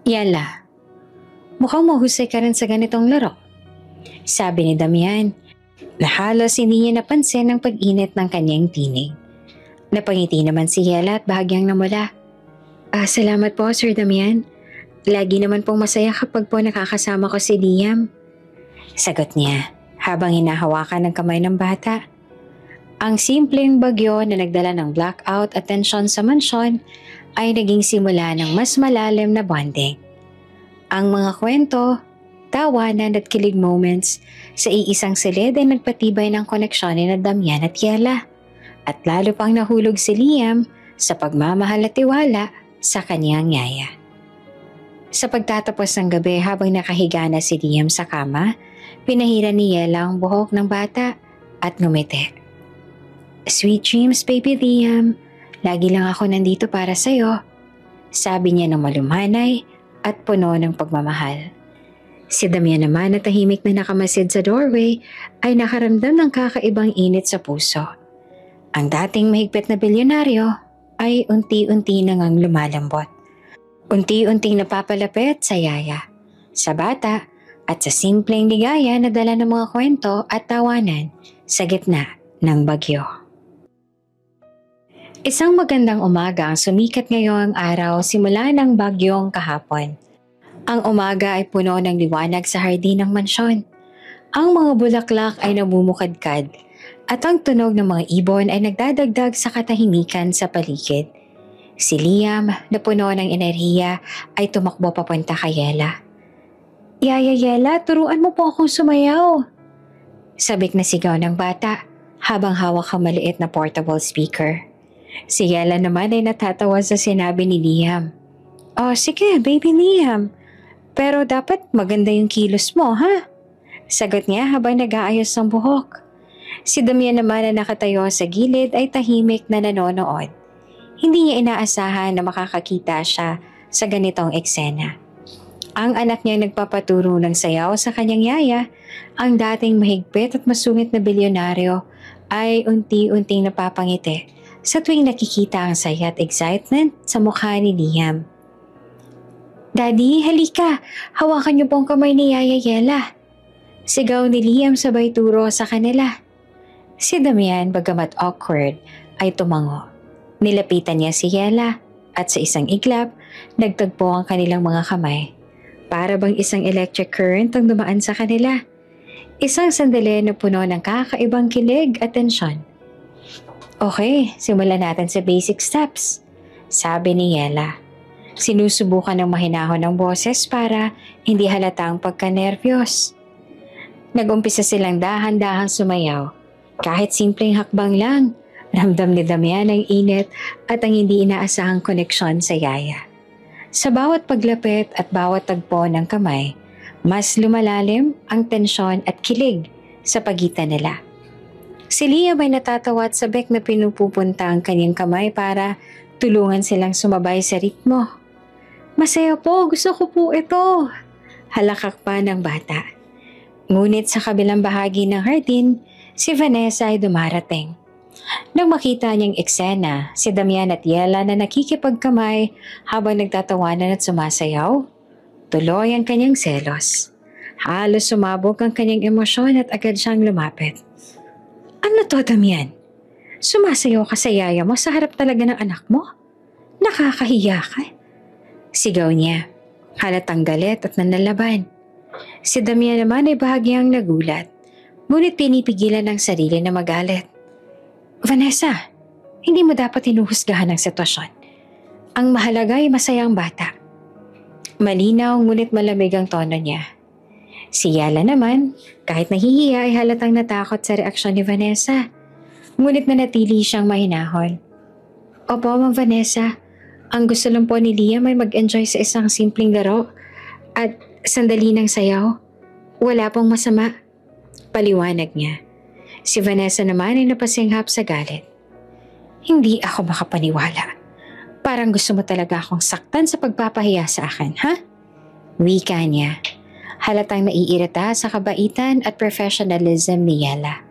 Speaker 1: Yela, mukhang mahusay ka rin sa ganitong laro. Sabi ni Damian, na halos hindi niya napansin ang pag-init ng kanyang tinig. Napangiti naman si Yela at bahagyang namula. Salamat po Sir Damian. Lagi naman pong masaya kapag po nakakasama ko si Liam. Sagot niya habang hinahawakan ng kamay ng bata. Ang simpleng bagyo na nagdala ng blackout at tensyon sa mansyon ay naging simula ng mas malalim na bonding. Ang mga kwento, tawanan at kilig moments sa iisang silid ay nagpatibay ng koneksyon ni Damian at Yela at lalo pang nahulog si Liam sa pagmamahal at tiwala sa kanyang yaya. Sa pagtatapos ng gabi habang nakahiga na si Liam sa kama, pinahira ni Yela ang buhok ng bata at ngumiti. Sweet dreams, baby Liam. Lagi lang ako nandito para sa'yo. Sabi niya ng malumanay at puno ng pagmamahal. Si Damian naman na tahimik na nakamasid sa doorway ay nakaramdam ng kakaibang init sa puso. Ang dating mahigpit na bilyonaryo ay unti-unti nang lumalambot. Unti-unting napapalapit sa yaya, sa bata at sa simpleng ligaya na dala ng mga kwento at tawanan sa gitna ng bagyo. Isang magandang umaga ang sumikat ngayong araw simula ng bagyong kahapon. Ang umaga ay puno ng liwanag sa hardin ng mansyon. Ang mga bulaklak ay namumukadkad at ang tunog ng mga ibon ay nagdadagdag sa katahimikan sa paligid. Si Liam, na puno ng enerhiya, ay tumakbo papunta kay Yela. Yaya Yela, turuan mo po akong sumayaw. Sabik na sigaw ng bata habang hawak ang maliit na portable speaker. Si Yela naman ay natatawa sa sinabi ni Liam. Sige, baby Liam. Pero dapat maganda yung kilos mo, ha? Sagot niya habang nag-aayos ng buhok. Si Damian naman na nakatayo sa gilid ay tahimik na nanonood. Hindi niya inaasahan na makakakita siya sa ganitong eksena. Ang anak niya nagpapaturo ng sayaw sa kanyang yaya, ang dating mahigpit at masungit na bilyonaryo ay unti-unting napapangiti sa tuwing nakikita ang saya at excitement sa mukha ni Liam. Daddy, halika! Hawakan niyo po ang kamay ni Yaya Yela. Sigaw ni Liam sabay turo sa kanila. Si Damian, bagamat awkward, ay tumango. Nilapitan niya si Yela at sa isang iglap, nagtagpo ang kanilang mga kamay. Para bang isang electric current ang dumaan sa kanila. Isang sandali na puno ng kakaibang kilig at tensyon. Okay, simulan natin sa basic steps, sabi ni Yela. Sinusubukan ng mahinahon ng boses para hindi halatang pagkanerbiyos. Nag-umpisa silang dahan-dahang sumayaw. Kahit simpleng hakbang lang, ramdam ni Damian ang init at ang hindi inaasahang koneksyon sa yaya. Sa bawat paglapit at bawat tagpo ng kamay, mas lumalalim ang tensyon at kilig sa pagitan nila. Si Liam ay natatawa at sabik na pinupupunta ang kanyang kamay para tulungan silang sumabay sa ritmo. Masaya po, gusto ko po ito. Halakak pa ng bata. Ngunit sa kabilang bahagi ng hardin, si Vanessa ay dumarating. Nang makita niyang eksena, si Damian at Yela na nakikipagkamay habang nagtatawanan at sumasayaw, tuloy ang kanyang selos. Halos sumabog ang kanyang emosyon at agad siyang lumapit. Ano to, Damian? Sumasayaw ka sa yaya mo sa harap talaga ng anak mo? Nakakahiya ka. Sigaw niya, halatang galit at nanlalaban. Si Damian naman ay bahagyang nagulat, ngunit pinipigilan ng sarili na magalit. Vanessa, hindi mo dapat hinuhusgahan ang sitwasyon. Ang mahalaga ay masayang bata. Malinaw ngunit malamig ang tono niya. Si Yala naman, kahit nahihiya ay halatang natakot sa reaksyon ni Vanessa. Ngunit nanatili siyang mahinahon. Opo, Ma'am Vanessa, ang gusto lang po ni Liam ay mag-enjoy sa isang simpleng laro at sandali ng sayaw. Wala pong masama. Paliwanag niya. Si Vanessa naman ay napasinghap sa galit. Hindi ako makapaniwala. Parang gusto mo talaga akong saktan sa pagpapahiya sa akin, ha? Wika niya. Halatang naiirita sa kabaitan at professionalism ni Yela.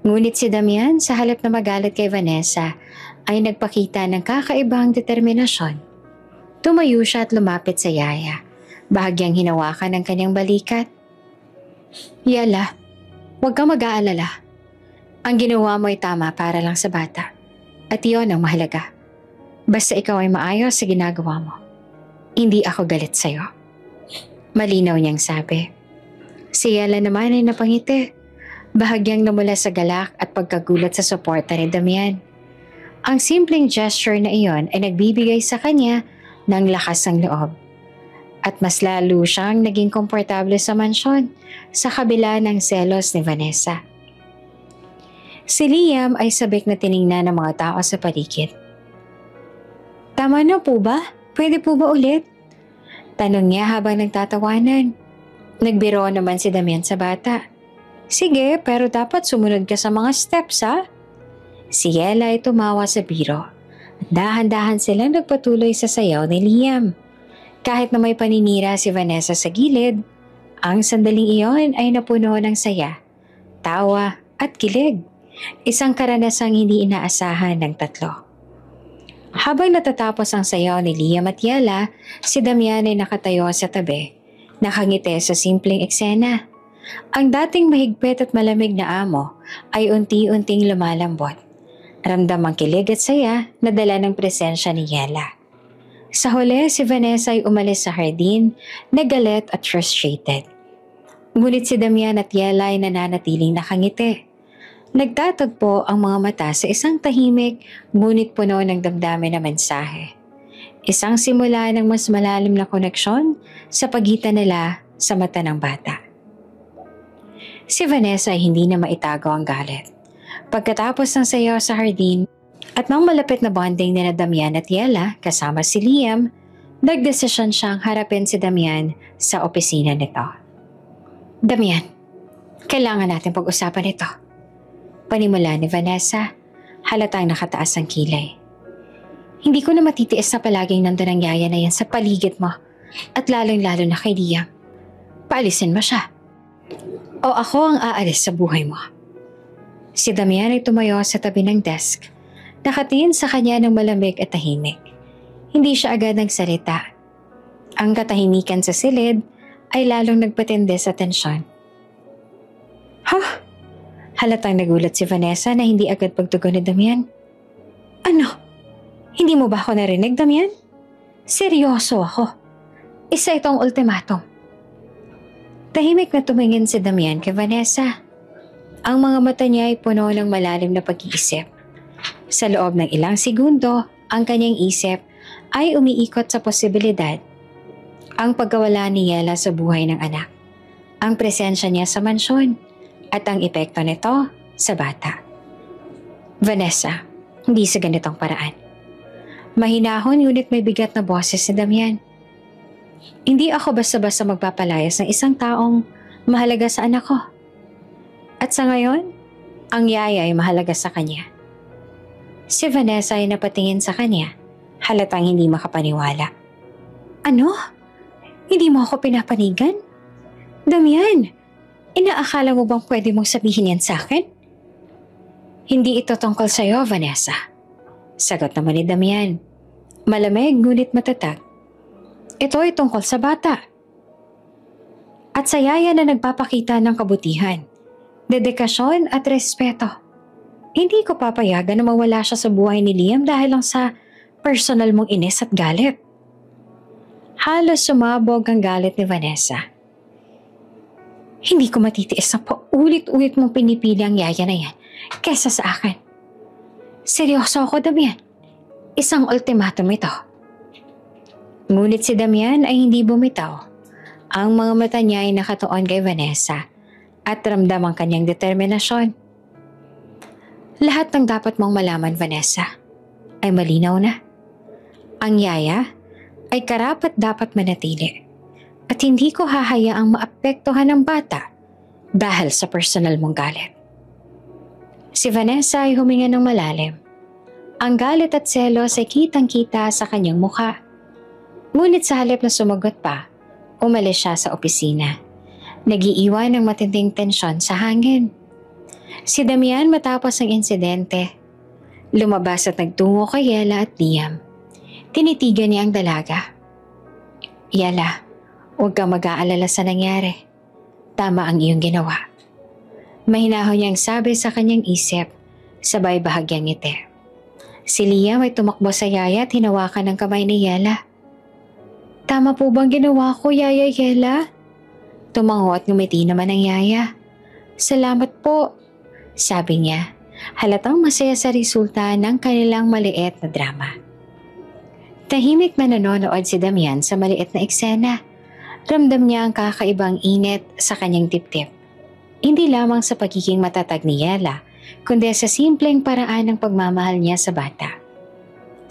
Speaker 1: Ngunit si Damian, sa halip na magalit kay Vanessa, ay nagpakita ng kakaibang determinasyon. Tumayo siya at lumapit sa yaya. Bahagyang hinawakan ng kanyang balikat. Yela, huwag kang mag-aalala. Ang ginawa mo ay tama para lang sa bata. At iyon ang mahalaga. Basta ikaw ay maayos sa ginagawa mo. Hindi ako galit sa'yo. Malinaw niyang sabi. Si Yela naman ay napangiti. Bahagyang namula sa galak at pagkagulat sa suporta ni Damian. Ang simpleng gesture na iyon ay nagbibigay sa kanya ng lakas ng loob. At mas lalo siyang naging komportable sa mansyon sa kabila ng selos ni Vanessa. Si Liam ay sabik na tiningnan ng mga tao sa paligid. Tama na po ba? Pwede po ba ulit? Tanong niya habang nagtatawanan. Nagbiro naman si Damian sa bata. Sige, pero dapat sumunod ka sa mga steps, ha? Si Yela ay tumawa sa biro. At dahan-dahan silang nagpatuloy sa sayaw ni Liam. Kahit na may paninira si Vanessa sa gilid, ang sandaling iyon ay napuno ng saya, tawa at kilig. Isang karanasang hindi inaasahan ng tatlo. Habang natatapos ang sayaw ni Liam at Yela, si Damian ay nakatayo sa tabi, nakangiti sa simpleng eksena. Ang dating mahigpit at malamig na amo ay unti-unting lumalambot. Ramdam ang kilig at saya na dala ng presensya ni Yela. Sa huli, si Vanessa ay umalis sa hardin, nagalit at frustrated. Ngunit si Damian at Yela ay nananatiling nakangiti. Nagtatagpo ang mga mata sa isang tahimik ngunit puno ng damdamin na mensahe. Isang simula ng mas malalim na koneksyon sa pagitan nila sa mata ng bata. Si Vanessa ay hindi na maitago ang galit. Pagkatapos ng sayaw sa hardin at nang malapit na bonding ni Damian at Yela kasama si Liam, nagdesisyon siyang harapin si Damian sa opisina nito. Damian, kailangan natin pag-usapan ito. Panimula ni Vanessa, halatang nakataas ang kilay. Hindi ko na matitiis na palaging nandun ang yaya na yan sa paligid mo at lalong-lalo na kay Liam. Paalisin mo siya. O ako ang aalis sa buhay mo. Si Damian ay tumayo sa tabi ng desk. Nakatingin sa kanya ng malamig at tahimik. Hindi siya agad nagsalita. Ang katahimikan sa silid ay lalong nagpatindi sa tensyon. Halatang nagulat si Vanessa na hindi agad pagtugon ni Damian. Ano? Hindi mo ba ako narinig, Damian? Seryoso ako. Isa itong ultimatum. Tahimik na tumingin si Damian kay Vanessa. Ang mga mata niya ay puno ng malalim na pag-iisip. Sa loob ng ilang segundo, ang kanyang isip ay umiikot sa posibilidad. Ang pagkawala ni Yela sa buhay ng anak, ang presensya niya sa mansyon, at ang epekto nito sa bata. Vanessa, hindi sa ganitong paraan. Mahinahon ngunit may bigat na boses si Damian. Hindi ako basta-basta magpapalayas ng isang taong mahalaga sa anak ko. At sa ngayon, ang yaya ay mahalaga sa kanya. Si Vanessa ay napatingin sa kanya, halatang hindi makapaniwala. Ano? Hindi mo ako pinapanigan? Damian, inaakala mo bang pwede mong sabihin yan sa akin? Hindi ito tungkol sa iyo, Vanessa. Sagot naman ni Damian. Malamig ngunit matatag. Ito ay tungkol sa bata. At sa yaya na nagpapakita ng kabutihan, dedikasyon at respeto. Hindi ko papayagan na mawala siya sa buhay ni Liam dahil lang sa personal mong inis at galit. Halos sumabog ang galit ni Vanessa. Hindi ko matitiis na paulit-ulit mong pinipili ang yaya na yan kesa sa akin. Seryoso ako, Damian. Isang ultimatum ito. Ngunit si Damian ay hindi bumitaw. Ang mga mata niya ay nakatuon kay Vanessa at ramdam ang kanyang determinasyon. Lahat ng dapat mong malaman, Vanessa, ay malinaw na. Ang yaya ay karapat dapat manatili at hindi ko hahayaang maapektuhan ng bata dahil sa personal mong galit. Si Vanessa ay huminga ng malalim. Ang galit at selos ay kitang-kita sa kanyang mukha. Ngunit sa halip na sumagot pa, umalis siya sa opisina. Nag-iiwan ng matinding tensyon sa hangin. Si Damian matapos ang insidente, lumabas at nagtungo kay Yela at Liam. Tinitigan niya ang dalaga. Yela, huwag kang mag-aalala sa nangyari. Tama ang iyong ginawa. Mahinahon niyang sabi sa kanyang isip, sabay bahagyang ngiti. Si Liam ay tumakbo sa yaya at hinawakan ng kamay ni Yela. Tama po bang ginawa ko, Yaya Yela? Tumango at ngumiti naman ang yaya. Salamat po, sabi niya. Halatang masaya sa resulta ng kanilang maliit na drama. Tahimik na nanonood si Damian sa maliit na eksena. Ramdam niya ang kakaibang init sa kanyang dibdib. Hindi lamang sa pagiging matatag ni Yela, kundi sa simpleng paraan ng pagmamahal niya sa bata.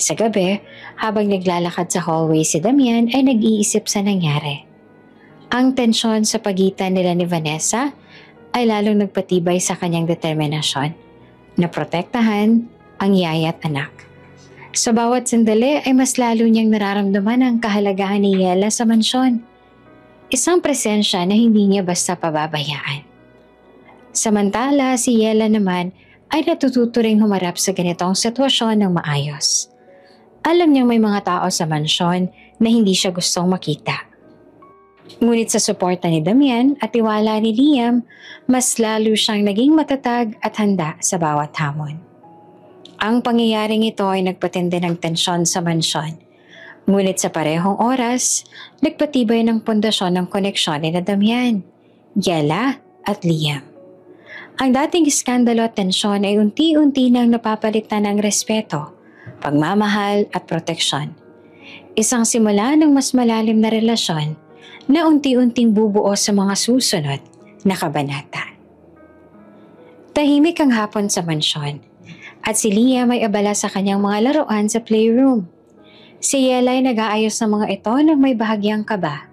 Speaker 1: Sa gabi, habang naglalakad sa hallway si Damian ay nag-iisip sa nangyari. Ang tensyon sa pagitan nila ni Vanessa ay lalong nagpatibay sa kanyang determinasyon na protektahan ang yaya at anak. Sa bawat sandali ay mas lalo niyang nararamdaman ang kahalagahan ni Yela sa mansyon. Isang presensya na hindi niya basta pababayaan. Samantala, si Yela naman ay natututo ring humarap sa ganitong sitwasyon ng maayos. Alam niyang may mga tao sa mansyon na hindi siya gustong makita. Ngunit sa suporta ni Damian at tiwala ni Liam, mas lalo siyang naging matatag at handa sa bawat hamon. Ang pangyayaring ito ay nagpatindi ng tensyon sa mansyon. Ngunit sa parehong oras, nagpatibay ng pundasyon ng koneksyon ni Damian, Yela at Liam. Ang dating iskandalo at tensyon ay unti-unti nang napapalitan ng respeto, pagmamahal at proteksyon. Isang simula ng mas malalim na relasyon na unti-unting bubuo sa mga susunod na kabanata. Tahimik ang hapon sa mansyon at si Liam ay abala sa kanyang mga laruan sa playroom. Si Yela ay nag-aayos ng mga ito nang may bahagyang kaba.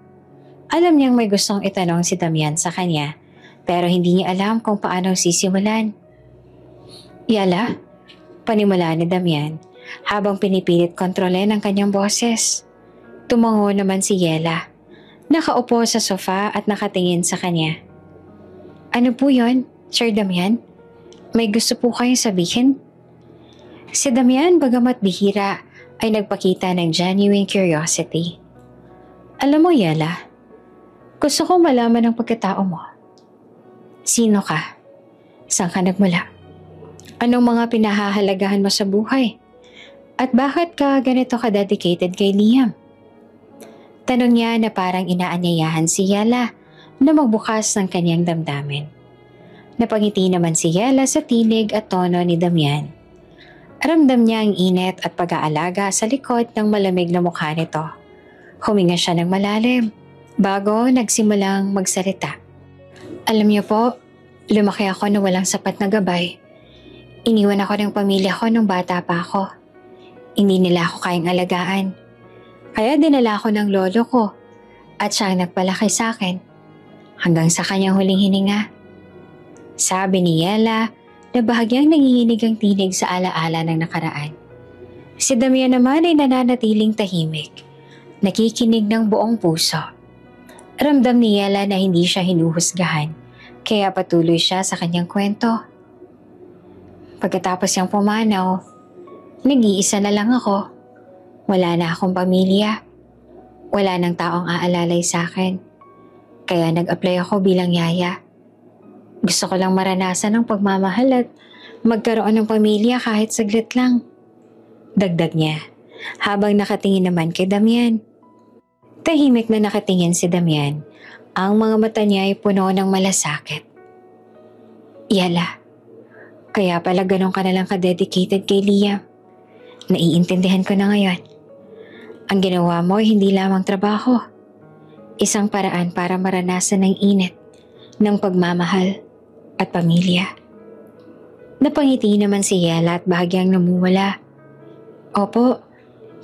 Speaker 1: Alam niyang may gustong itanong si Damian sa kanya, pero hindi niya alam kung paano sisimulan. Yela, panimula ni Damian habang pinipilit kontrolin ang kanyang boses. Tumango naman si Yela. Nakaupo sa sofa at nakatingin sa kanya. Ano po yon, Sir Damian? May gusto po kayong sabihin? Si Damian, bagamat bihira, ay nagpakita ng genuine curiosity. Alam mo, Yela, gusto kong malaman ang pagkatao mo. Sino ka? Saan ka nagmula? Anong mga pinahahalagahan mo sa buhay? At bakit ka ganito ka-dedicated kay Liam? Tanong niya na parang inaanyayahan si Yela na magbukas ng kanyang damdamin. Napangiti naman si Yela sa tinig at tono ni Damian. Ramdam niya ang init at pag-aalaga sa likod ng malamig na mukha nito. Huminga siya ng malalim bago nagsimulang magsalita. Alam niyo po, lumaki ako na walang sapat na gabay. Iniwan ako ng pamilya ko nung bata pa ako. Hindi nila ako kayang alagaan. Kaya dinala ako ng lolo ko at siya ang nagpalaki sa akin hanggang sa kanyang huling hininga. Sabi ni Yela na bahagyang nanginginig ang tinig sa alaala ng nakaraan. Si Damian naman ay nananatiling tahimik, nakikinig ng buong puso. Ramdam ni Yela na hindi siya hinuhusgahan, kaya patuloy siya sa kanyang kwento. Pagkatapos niyang pumanaw, nag-iisa na lang ako. Wala na akong pamilya. Wala nang taong aalalay sa akin. Kaya nag-apply ako bilang yaya. Gusto ko lang maranasan ang pagmamahal at magkaroon ng pamilya kahit saglit lang. Dagdag niya, habang nakatingin naman kay Damian. Tahimik na nakatingin si Damian. Ang mga mata niya ay puno ng malasakit. Yala, kaya pala ganun ka nalang ka-dedicated kay Liam. Naiintindihan ko na ngayon. Ang ginawa mo ay hindi lamang trabaho. Isang paraan para maranasan ng init ng pagmamahal at pamilya. Napangiti naman si Yela at bahagyang namumula. Opo,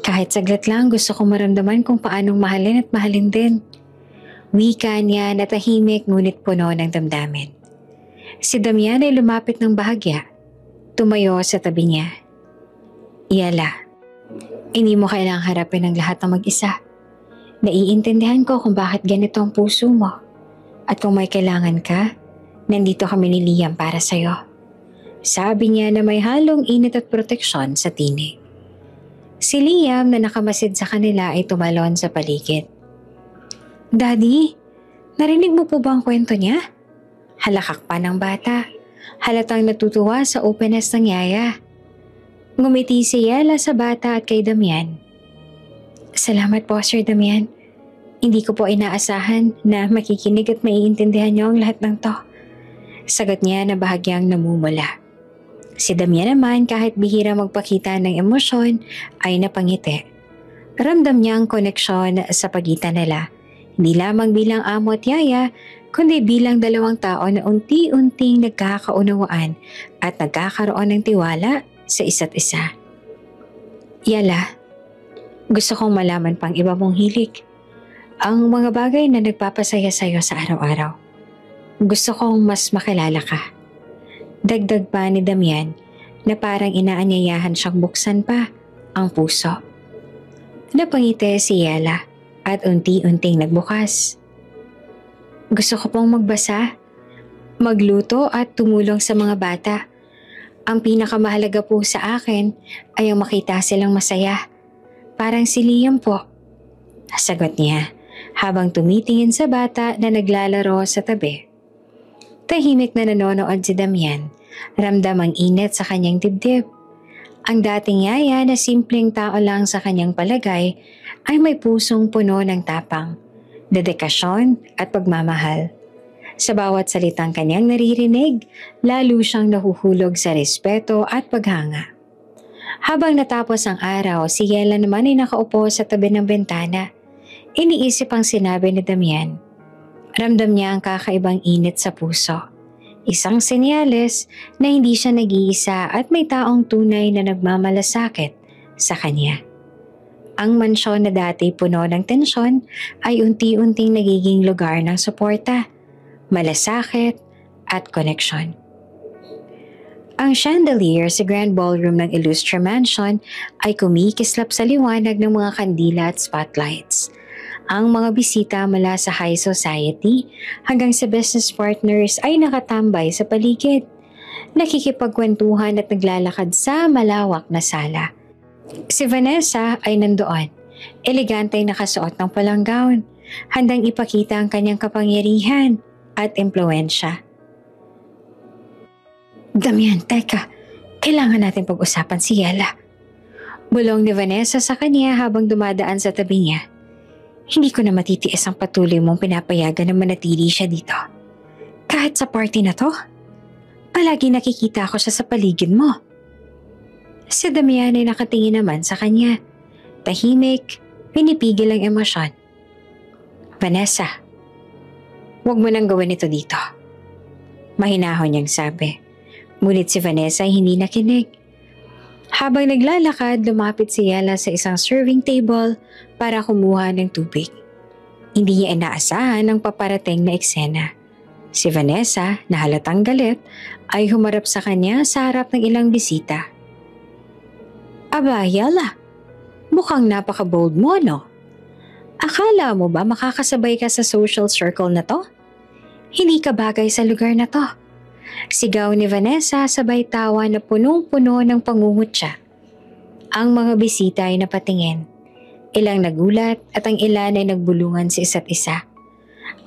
Speaker 1: kahit saglit lang gusto kong maramdaman kung paanong mahalin at mahalin din. Wika niya na tahimik ngunit puno ng damdamin. Si Damian ay lumapit ng bahagya. Tumayo sa tabi niya. Yela, hindi mo kailangang harapin ang lahat ng mag-isa. Naiintindihan ko kung bakit ganito ang puso mo. At kung may kailangan ka, nandito kami ni Liam para sa'yo. Sabi niya na may halong init at proteksyon sa tinig. Si Liam na nakamasid sa kanila ay tumalon sa paligid. Daddy, narinig mo po ba ang kwento niya? Halakak pa ng bata. Halatang natutuwa sa openness ng yaya. Ngumiti si Yela sa bata at kay Damian. Salamat po, Sir Damian. Hindi ko po inaasahan na makikinig at maiintindihan niyo ang lahat ng to. Sagot niya na bahagyang namumula. Si Damian naman kahit bihira magpakita ng emosyon ay napangiti. Ramdam niya ang koneksyon sa pagitan nila. Hindi lamang bilang amo at yaya, kundi bilang dalawang tao na unti-unting nagkakaunawaan at nagkakaroon ng tiwala sa isa't isa. Yala, gusto kong malaman pang iba mong hilig. Ang mga bagay na nagpapasaya sa'yo sa araw-araw. Gusto kong mas makilala ka. Dagdag pa ni Damian na parang inaanyayahan siyang buksan pa ang puso. Napangiti si Yela at unti-unting nagbukas. Gusto ko pong magbasa, magluto at tumulong sa mga bata. Ang pinakamahalaga po sa akin ay ang makita silang masaya. Parang si Liam po. Sagot niya habang tumitingin sa bata na naglalaro sa tabi. Tahimik na nanonood si Damian. Ramdam ang init sa kanyang dibdib. Ang dating yaya na simpleng tao lang sa kanyang palagay ay may pusong puno ng tapang, dedikasyon at pagmamahal. Sa bawat salitang kanyang naririnig, lalo siyang nahuhulog sa respeto at paghanga. Habang natapos ang araw, si Yela naman ay nakaupo sa tabi ng bintana. Iniisip ang sinabi ni Damian. Ramdam niya ang kakaibang init sa puso. Isang senyales na hindi siya nag-iisa at may taong tunay na nagmamalasakit sa kanya. Ang mansyon na dati puno ng tensyon ay unti-unting nagiging lugar ng suporta, malasakit at koneksyon. Ang chandelier sa Grand Ballroom ng Illustre Mansion ay kumikislap sa liwanag ng mga kandila at spotlights. Ang mga bisita mula sa high society hanggang sa business partners ay nakatambay sa paligid. Nakikipagkwentuhan at naglalakad sa malawak na sala. Si Vanessa ay nandoon, elegante ay nakasuot ng pulang gown, handang ipakita ang kanyang kapangyarihan at impluensya. Damian, teka, kailangan natin pag-usapan si Yela. Bulong ni Vanessa sa kanya habang dumadaan sa tabi niya. Hindi ko na matitiis ang patuloy mong pinapayagan na manatili siya dito. Kahit sa party na to, palagi nakikita ko siya sa paligid mo. Si Damian ay nakatingin naman sa kanya. Tahimik, pinipigil ang emosyon. Vanessa, huwag mo nang gawin ito dito. Mahinahon niyang sabi. Ngunit si Vanessa ay hindi nakinig. Habang naglalakad, lumapit si Yela sa isang serving table para kumuha ng tubig. Hindi niya inaasahan ang paparating na eksena. Si Vanessa, na halatang galit, ay humarap sa kanya sa harap ng ilang bisita. Aba, Yela, mukhang napaka-bold mo, no? Akala mo ba makakasabay ka sa social circle na to? Hindi ka bagay sa lugar na to. Sigaw ni Vanessa sabay tawa na punong-puno ng pangungutya. Ang mga bisita ay napatingin. Ilang nagulat at ang ilan ay nagbulungan sa isa't isa.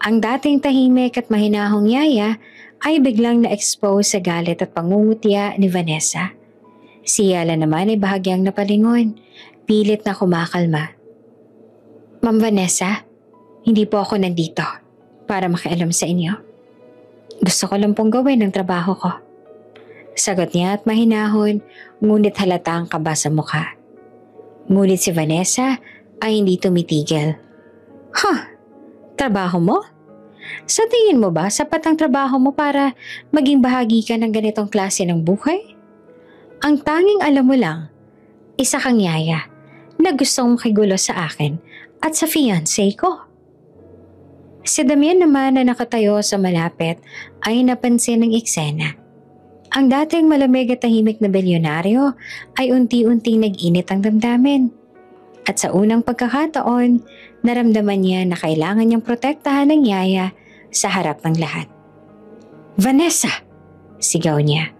Speaker 1: Ang dating tahimik at mahinahong Yaya ay biglang na-expose sa galit at pangungutya ni Vanessa. Si Yala naman ay bahagyang napalingon, pilit na kumakalma. Ma'am Vanessa, hindi po ako nandito para makialam sa inyo. Gusto ko lang pong gawin ang trabaho ko. Sagot niya at mahinahon, ngunit halata ang kaba sa mukha. Ngunit si Vanessa ay hindi tumitigil. Trabaho mo? Sa tingin mo ba sapat ang trabaho mo para maging bahagi ka ng ganitong klase ng buhay? Ang tanging alam mo lang, isa kang Yaya na gustong makigulo sa akin at sa fiancé ko. Si Damian naman na nakatayo sa malapit ay napansin ng eksena. Ang dating malamig at tahimik na bilyonaryo ay unti-unting nag-init ang damdamin. At sa unang pagkakataon, naramdaman niya na kailangan niyang protektahan ng Yaya sa harap ng lahat. Vanessa! Sigaw niya.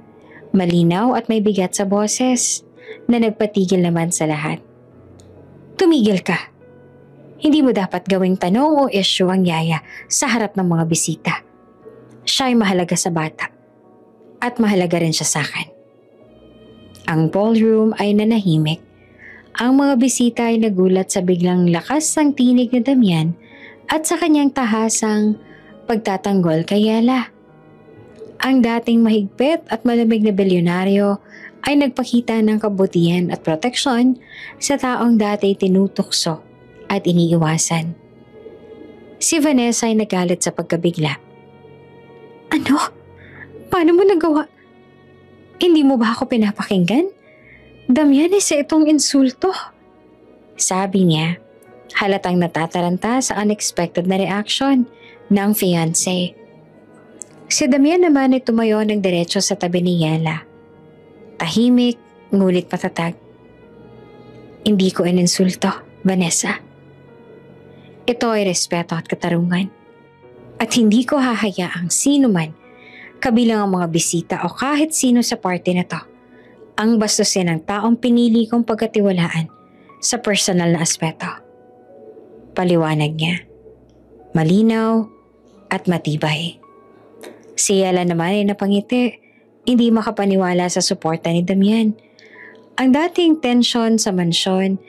Speaker 1: Malinaw at may bigat sa boses na nagpatigil naman sa lahat. Tumigil ka! Hindi mo dapat gawing tanong o issue ang Yaya sa harap ng mga bisita. Siya ay mahalaga sa bata. At mahalaga rin siya sa akin. Ang ballroom ay nanahimik. Ang mga bisita ay nagulat sa biglang lakas ng tinig ni Damian at sa kanyang tahasang pagtatanggol kay Yela. Ang dating mahigpit at malamig na bilyonaryo ay nagpakita ng kabutihan at proteksyon sa taong dati tinutukso at iniiwasan. Si Vanessa ay nagalit sa pagkabigla. Ano? Paano mo nagawa? Hindi mo ba ako pinapakinggan? Damian, isa itong insulto. Sabi niya, halatang natataranta sa unexpected na reaction ng fiancé. Si Damian naman ay tumayo ng diretso sa tabi ni Yela. Tahimik, ngunit matatag. Hindi ko ininsulto, Vanessa. Ito ay respeto at katarungan. At hindi ko hahayaang sino man, kabilang ang mga bisita o kahit sino sa party na to, ang bastusin ng taong pinili kong pagkatiwalaan sa personal na aspeto. Paliwanag niya. Malinaw at matibay. Si Yela naman ay napangiti, hindi makapaniwala sa suporta ni Damian. Ang dating tensyon sa mansyon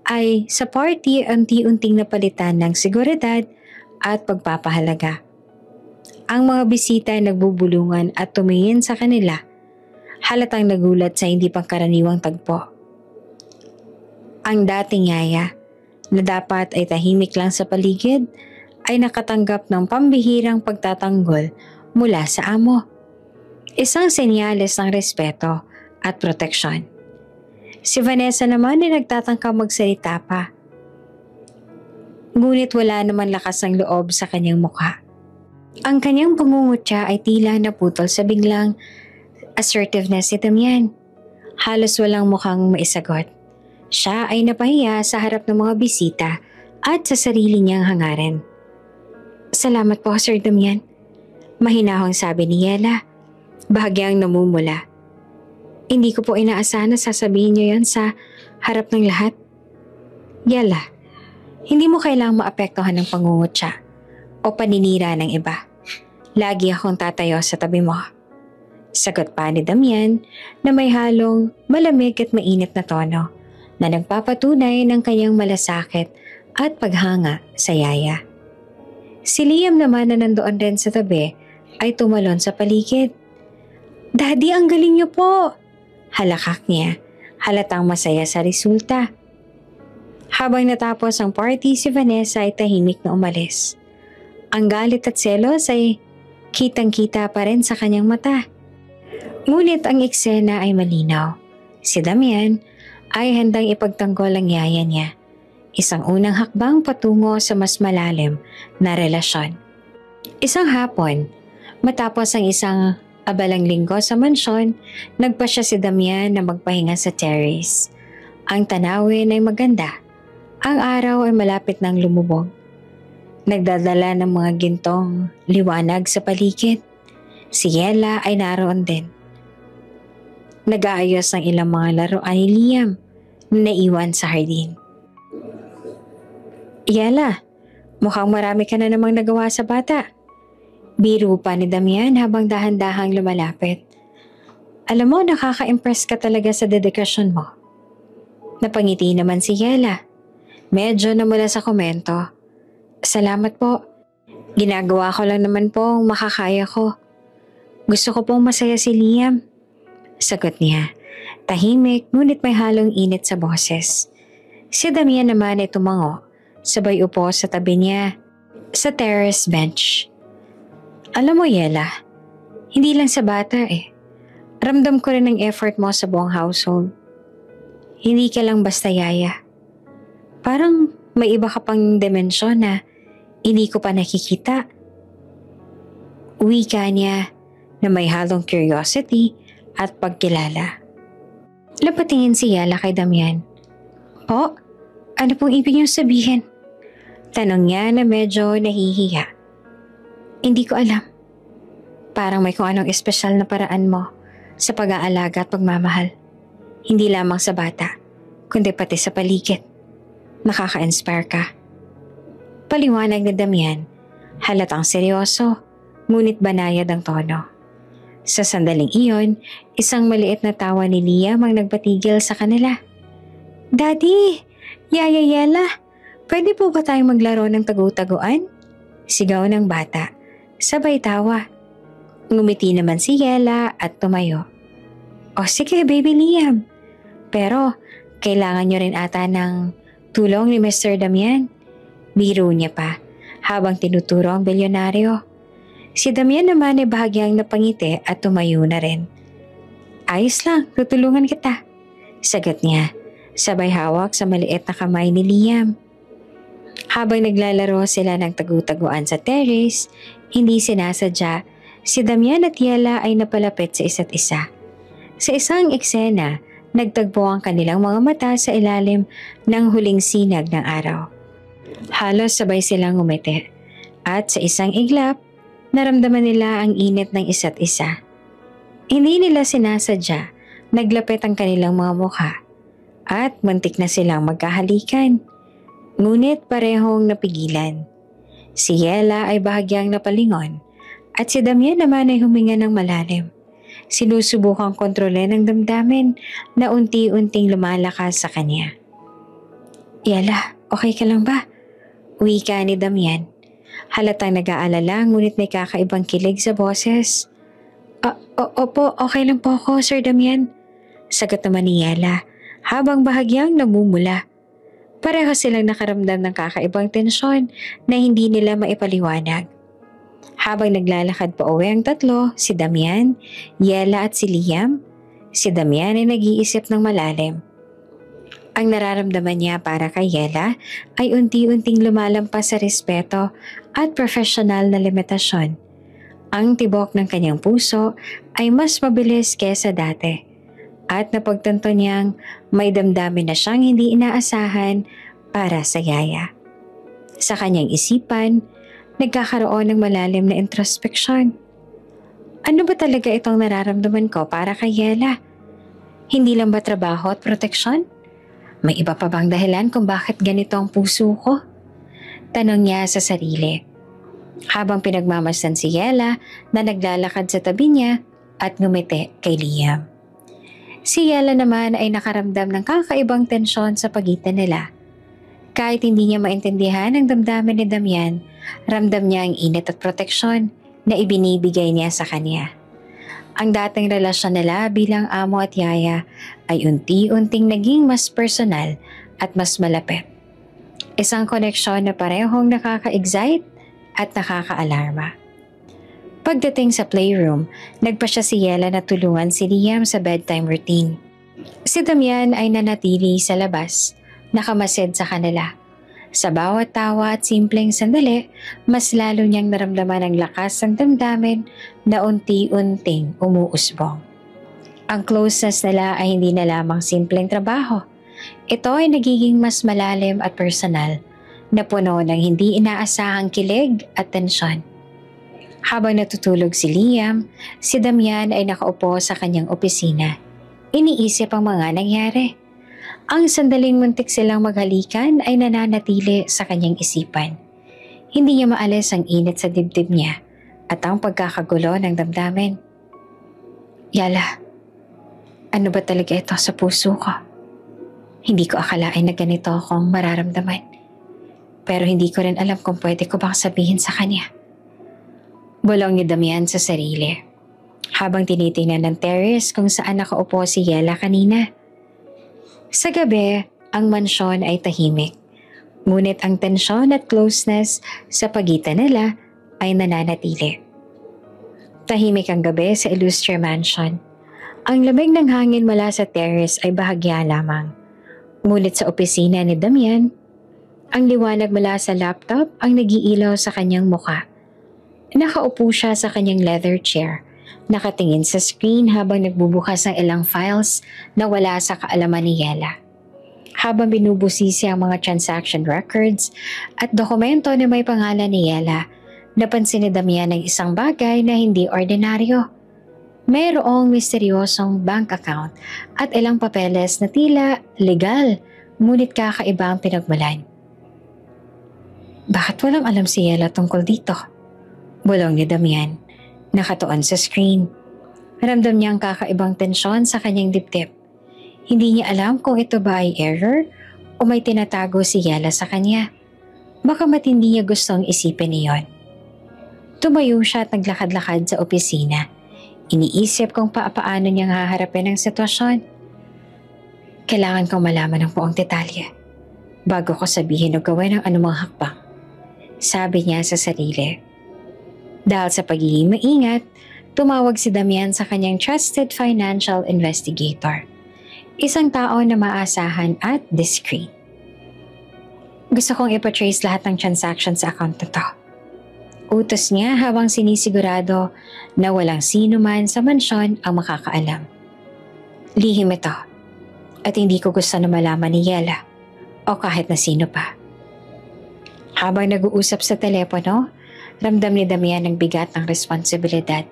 Speaker 1: ay sa party unti-unting napalitan ng seguridad at pagpapahalaga. Ang mga bisita ay nagbubulungan at tumingin sa kanila, halatang nagulat sa hindi pangkaraniwang tagpo. Ang dating Yaya, na dapat ay tahimik lang sa paligid, ay nakatanggap ng pambihirang pagtatanggol mula sa amo. Isang senyales ng respeto at proteksyon. Si Vanessa naman ay nagtatangka magsalita pa. Ngunit wala naman lakas ng loob sa kanyang mukha. Ang kanyang pangungutya ay tila naputol sa biglang assertiveness ni Damian. Halos walang mukhang maisagot. Siya ay napahiya sa harap ng mga bisita at sa sarili niyang hangarin. Salamat po, Sir Damian. Mahinahong sabi ni Yela, bahagyang namumula. Hindi ko po inaasahan na sasabihin niyo yan sa harap ng lahat. Yela, hindi mo kailangang maapektuhan ng pangungutya o paninira ng iba. Lagi akong tatayo sa tabi mo. Sagot pa ni Damian na may halong malamig at mainit na tono na nagpapatunay ng kanyang malasakit at paghanga sa yaya. Si Liam naman na nandoon rin sa tabi ay tumalon sa paligid. "Daddy, ang galing niyo po!" Halakak niya, halatang masaya sa resulta. Habang natapos ang party, si Vanessa ay tahimik na umalis. Ang galit at selos ay kitang-kita pa rin sa kanyang mata. Ngunit ang eksena ay malinaw. Si Damian ay handang ipagtanggol ang yaya niya. Isang unang hakbang patungo sa mas malalim na relasyon. Isang hapon, matapos ang isang abalang linggo sa mansyon, nagpasya si Damian na magpahinga sa terrace. Ang tanawin ay maganda. Ang araw ay malapit ng lumubog. Nagdadala ng mga gintong liwanag sa paligid. Si Yela ay naroon din. Nag-aayos ng ilang mga laruan ni Liam na naiwan sa hardin. "Yela, mukhang marami ka na namang nagawa sa bata." Biro pa ni Damian habang dahan-dahang lumalapit. "Alam mo, nakaka-impress ka talaga sa dedikasyon mo." Napangiti naman si Yela. Medyo namula sa komento. "Salamat po. Ginagawa ko lang naman po ang makakaya ko. Gusto ko pong masaya si Liam." Sagot niya. Tahimik ngunit may halong init sa boses. Si Damian naman ay tumango. Sabay upo sa tabi niya sa terrace bench. "Alam mo, Yela, hindi lang sa bata eh. Ramdam ko rin ang effort mo sa buong household. Hindi ka lang basta yaya. Parang may iba ka pang dimensyon na hindi ko pa nakikita." Wika niya na may halong curiosity at pagkilala. Lapatingin si Yela kay Damian. "Po, ano pong ibig niyong sabihin?" Tanong niya na medyo nahihiya. "Hindi ko alam. Parang may kung anong espesyal na paraan mo sa pag-aalaga at pagmamahal. Hindi lamang sa bata, kundi pati sa paligid. Nakaka-inspire ka." Paliwanag ni Damian, halatang seryoso, ngunit banayad ang tono. Sa sandaling iyon, isang maliit na tawa ni Liam ang nagpatigil sa kanila. "Daddy! Yaya Yela! Pwede po ba tayong maglaro ng tagu-taguan?" Sigaw ng bata. Sabay tawa. Ngumiti naman si Yela at tumayo. "O sige, baby Liam. Pero kailangan nyo rin ata ng tulong ni Mr. Damian." Biro niya pa habang tinuturo ang bilyonaryo. Si Damian naman ay bahagyang napangiti at tumayo na rin. "Ayos lang, tutulungan kita." Sagot niya, sabay hawak sa maliit na kamay ni Liam. Habang naglalaro sila ng tagu-taguan sa terrace, hindi sinasadya, si Damian at Yela ay napalapit sa isa't isa. Sa isang eksena, nagtagpo ang kanilang mga mata sa ilalim ng huling sinag ng araw. Halos sabay silang ngumiti, at sa isang iglap, naramdaman nila ang init ng isa't isa. Hindi nila sinasadya, naglapit ang kanilang mga mukha, at muntik na silang magkahalikan. Ngunit parehong napigilan. Si Yela ay bahagyang napalingon at si Damian naman ay huminga ng malalim. Sinusubukang kontrolin ang damdamin na unti-unting lumalakas sa kanya. "Yela, okay ka lang ba?" Wika ni Damian. Halatang nag-aalala ngunit may kakaibang kilig sa boses. Opo, okay lang po ako, Sir Damian." Sagot naman ni Yela habang bahagyang namumula. Pareho silang nakaramdam ng kakaibang tensyon na hindi nila maipaliwanag. Habang naglalakad pa uwi ang tatlo, si Damian, Yela at si Liam, si Damian ay nag-iisip ng malalim. Ang nararamdaman niya para kay Yela ay unti-unting lumalampas sa respeto at profesional na limitasyon. Ang tibok ng kanyang puso ay mas mabilis kesa dati. At napagtanto niyang may damdamin na siyang hindi inaasahan para sa yaya. Sa kanyang isipan, nagkakaroon ng malalim na introspeksyon. Ano ba talaga itong nararamdaman ko para kay Yela? Hindi lang ba trabaho at proteksyon? May iba pa bang dahilan kung bakit ganito ang puso ko? Tanong niya sa sarili. Habang pinagmamasdan si Yela na naglalakad sa tabi niya at ngumiti kay Liam. Si Yela naman ay nakaramdam ng kakaibang tensyon sa pagitan nila. Kahit hindi niya maintindihan ang damdamin ni Damian, ramdam niya ang init at proteksyon na ibinibigay niya sa kanya. Ang dating relasyon nila bilang amo at yaya ay unti-unting naging mas personal at mas malapit. Isang koneksyon na parehong nakaka-excite at nakaka-alarma. Pagdating sa playroom, nagpa siya si Yela na tulungan si Liam sa bedtime routine. Si Damian ay nanatili sa labas, nakamasid sa kanila. Sa bawat tawa at simpleng sandali, mas lalo niyang naramdaman ang lakas ng damdamin na unti-unting umuusbong. Ang closeness nila ay hindi na lamang simpleng trabaho. Ito ay nagiging mas malalim at personal, na puno ng hindi inaasahang kilig at tensyon. Habang natutulog si Liam, si Damian ay nakaupo sa kanyang opisina. Iniisip ang mga nangyari. Ang sandaling muntik silang maghalikan ay nananatili sa kanyang isipan. Hindi niya maalis ang init sa dibdib niya at ang pagkakagulo ng damdamin. Yala, ano ba talaga ito sa puso ko? Hindi ko akalain na ganito akong mararamdaman. Pero hindi ko rin alam kung pwede ko bang sabihin sa kanya. Bulong ni Damian sa sarili, habang tinitingnan ng terrace kung saan nakaupo si Yela kanina. Sa gabi, ang mansyon ay tahimik. Ngunit ang tensyon at closeness sa pagitan nila ay nananatili. Tahimik ang gabi sa Illustre Mansion. Ang lamig ng hangin mula sa terrace ay bahagya lamang. Ngunit sa opisina ni Damian, ang liwanag mula sa laptop ang nagiilaw sa kanyang mukha. Nakaupo siya sa kanyang leather chair, nakatingin sa screen habang nagbubukas ng ilang files na wala sa kaalaman ni Yela. Habang binubusisi ang mga transaction records at dokumento na may pangalan ni Yela, napansin ni Damian ang isang bagay na hindi ordinaryo. Mayroong misteryosong bank account at ilang papeles na tila legal, ngunit kakaiba ang pinagmulan. Bakit walang alam si Yela tungkol dito? Bulong ni Damian, nakatuon sa screen. Ramdam niya ang kakaibang tensyon sa kanyang dibdib. Hindi niya alam kung ito ba ay error o may tinatago si Yela sa kanya. Baka matindi niya gustong isipin niyon. Tumayo siya at naglakad-lakad sa opisina. Iniisip kung paano niyang haharapin ang sitwasyon. Kailangan kong malaman ang buong detalye bago ko sabihin o gawin ang anumang hakbang, sabi niya sa sarili. Dahil sa pagiging maingat, tumawag si Damian sa kanyang trusted financial investigator. Isang tao na maasahan at discreet. Gusto kong ipatrace lahat ng transactions sa account na to. Utos niya habang sinisigurado na walang sino man sa mansyon ang makakaalam. Lihim ito at hindi ko gusto na malaman ni Yela o kahit na sino pa. Habang nag-uusap sa telepono, ramdam ni Damian ang bigat ng responsibilidad.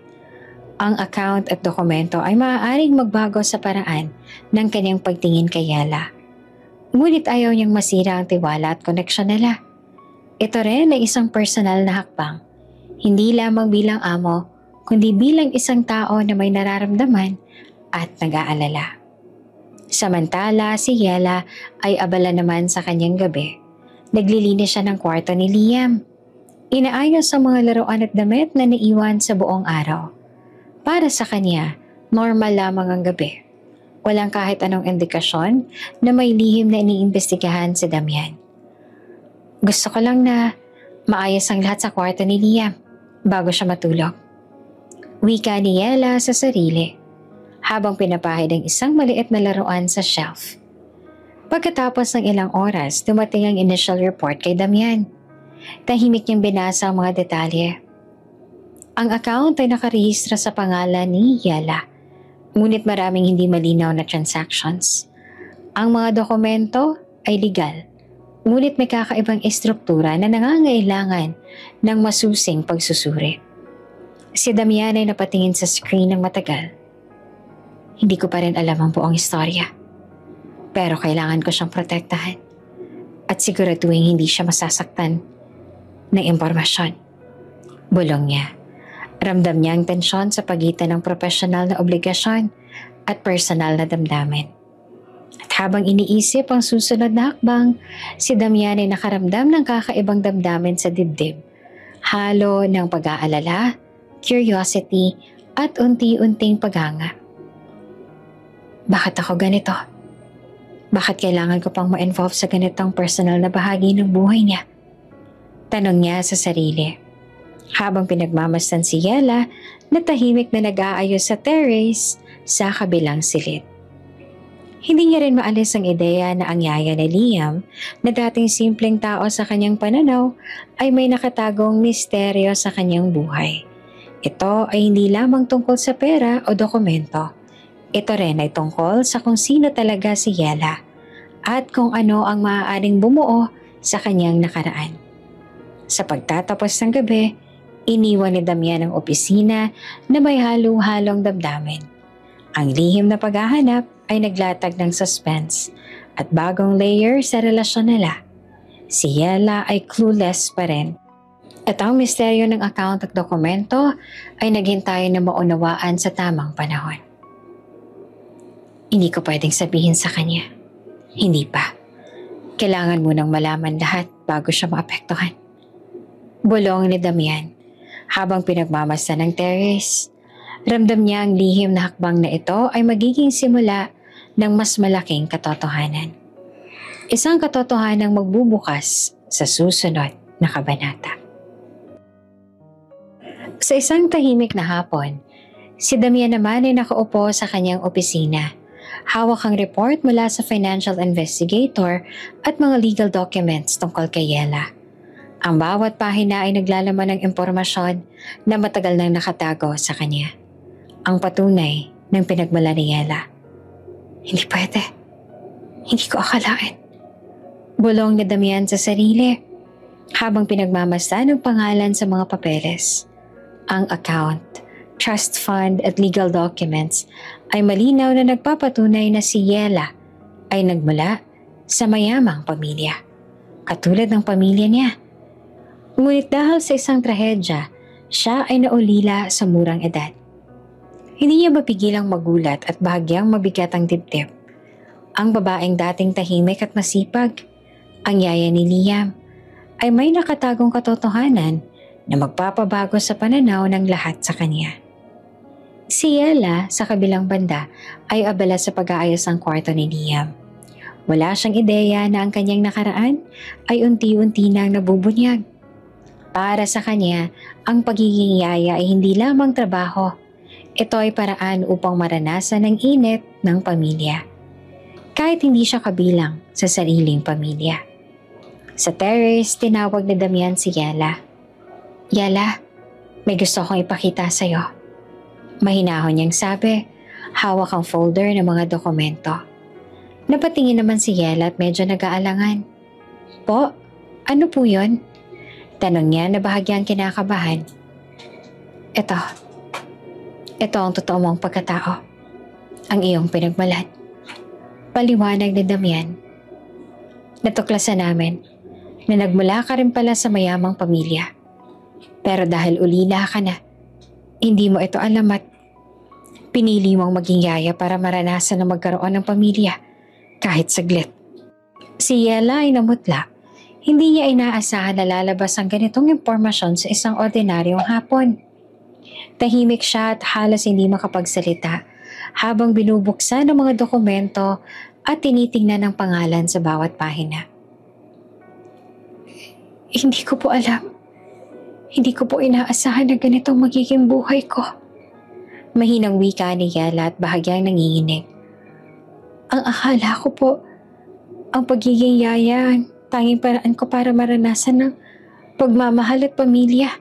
Speaker 1: Ang account at dokumento ay maaaring magbago sa paraan ng kanyang pagtingin kay Yela. Ngunit ayaw niyang masira ang tiwala at koneksyon nila. Ito rin ay isang personal na hakbang, hindi lamang bilang amo, kundi bilang isang tao na may nararamdaman at nag-aalala. Samantala, si Yela ay abala naman sa kanyang gabi. Naglilinis siya ng kwarto ni Liam. Inaayos ang mga laruan at damit na naiwan sa buong araw. Para sa kanya, normal lamang ang gabi. Walang kahit anong indikasyon na may lihim na iniimbestigahan si Damian. Gusto ko lang na maayos ang lahat sa kwarto ni Liam bago siya matulog. Wika ni Yela sa sarili habang pinapahid ang isang maliit na laruan sa shelf. Pagkatapos ng ilang oras, dumating ang initial report kay Damian. Tahimik niyang binasa ang mga detalye. Ang account ay nakarehistro sa pangalan ni Yela, ngunit maraming hindi malinaw na transactions. Ang mga dokumento ay legal, ngunit may kakaibang estruktura na nangangailangan ng masusing pagsusuri. Si Damian ay napatingin sa screen ng matagal. Hindi ko pa rin alam ang buong istorya, pero kailangan ko siyang protektahan at siguraduhin hindi siya masasaktan ng impormasyon. Bulong niya. Ramdam niya ang tensyon sa pagitan ng profesional na obligasyon at personal na damdamin. At habang iniisip ang susunod na hakbang, si Damian ay nakaramdam ng kakaibang damdamin sa dibdib. Halo ng pag-aalala, curiosity, at unti-unting paghanga. Bakit ako ganito? Bakit kailangan ko pang ma-involve sa ganitong personal na bahagi ng buhay niya? Tanong niya sa sarili. Habang pinagmamasdan si Yela na tahimik na nag-aayos sa terrace sa kabilang silid. Hindi niya rin maalis ang ideya na ang yaya ni Liam na dating simpleng tao sa kanyang pananaw ay may nakatagong misteryo sa kanyang buhay. Ito ay hindi lamang tungkol sa pera o dokumento. Ito rin ay tungkol sa kung sino talaga si Yela at kung ano ang maaaring bumuo sa kanyang nakaraan. Sa pagtatapos ng gabi, iniwan ni Damian ang opisina na may halo-halong damdamin. Ang lihim na paghahanap ay naglatag ng suspense at bagong layer sa relasyon nila. Si Yela ay clueless pa rin. At ang misteryo ng account at dokumento ay naghintay na maunawaan sa tamang panahon. Hindi ko pwedeng sabihin sa kanya. Hindi pa. Kailangan munang malaman lahat bago siya maapektuhan. Bulong ni Damian habang pinagmamasdan ng terrace. Ramdam niya ang lihim na hakbang na ito ay magiging simula ng mas malaking katotohanan. Isang katotohanang magbubukas sa susunod na kabanata. Sa isang tahimik na hapon, si Damian naman ay nakaupo sa kanyang opisina. Hawak ang report mula sa financial investigator at mga legal documents tungkol kay Yela. Ang bawat pahina ay naglalaman ng impormasyon na matagal nang nakatago sa kanya. Ang patunay ng pinagmula ni Yela. Hindi pwede. Hindi ko akalain. Bulong ni Damian sa sarili habang pinagmamasdan ang pangalan sa mga papeles. Ang account, trust fund at legal documents ay malinaw na nagpapatunay na si Yela ay nagmula sa mayamang pamilya. Katulad ng pamilya niya. Ngunit dahil sa isang trahedya, siya ay naulila sa murang edad. Hindi niya mapigilang magulat at bahagyang mabigat ang dibdib. Ang babaeng dating tahimik at masipag, ang yaya ni Liam, ay may nakatagong katotohanan na magpapabago sa pananaw ng lahat sa kanya. Si Yela sa kabilang banda ay abala sa pag-aayos ng kwarto ni Liam. Wala siyang ideya na ang kanyang nakaraan ay unti-unti nang nabubunyag. Para sa kanya, ang pagiging yaya ay hindi lamang trabaho. Ito ay paraan upang maranasan ang init ng pamilya. Kahit hindi siya kabilang sa sariling pamilya. Sa terrace, tinawag ni Damian si Yela. Yela, may gusto kong ipakita sa'yo. Mahinahon niyang sabi, hawak ang folder ng mga dokumento. Napatingin naman si Yela at medyo nag-aalangan. Po, ano po yun? Tanong niya na bahagyang kinakabahan. Ito ang totoo mong pagkatao. Ang iyong pinagmalad. Paliwanag ni Damian. Natuklasan namin na nagmula ka rin pala sa mayamang pamilya. Pero dahil ulila ka na, hindi mo ito alam at pinili mong maging yaya para maranasan na magkaroon ng pamilya kahit saglit. Si Yela ay namutla. Hindi niya inaasahan na lalabas ang ganitong impormasyon sa isang ordinaryong hapon. Tahimik siya at halos hindi makapagsalita habang binubuksan ang mga dokumento at tinitingnan ang pangalan sa bawat pahina. Hindi ko po alam. Hindi ko po inaasahan na ganitong magiging buhay ko. Mahinang wika ni Yela at bahagyang nanginginig. Ang akala ko po, ang pagiging yaya, tanging paraan ko para maranasan ng pagmamahal at pamilya.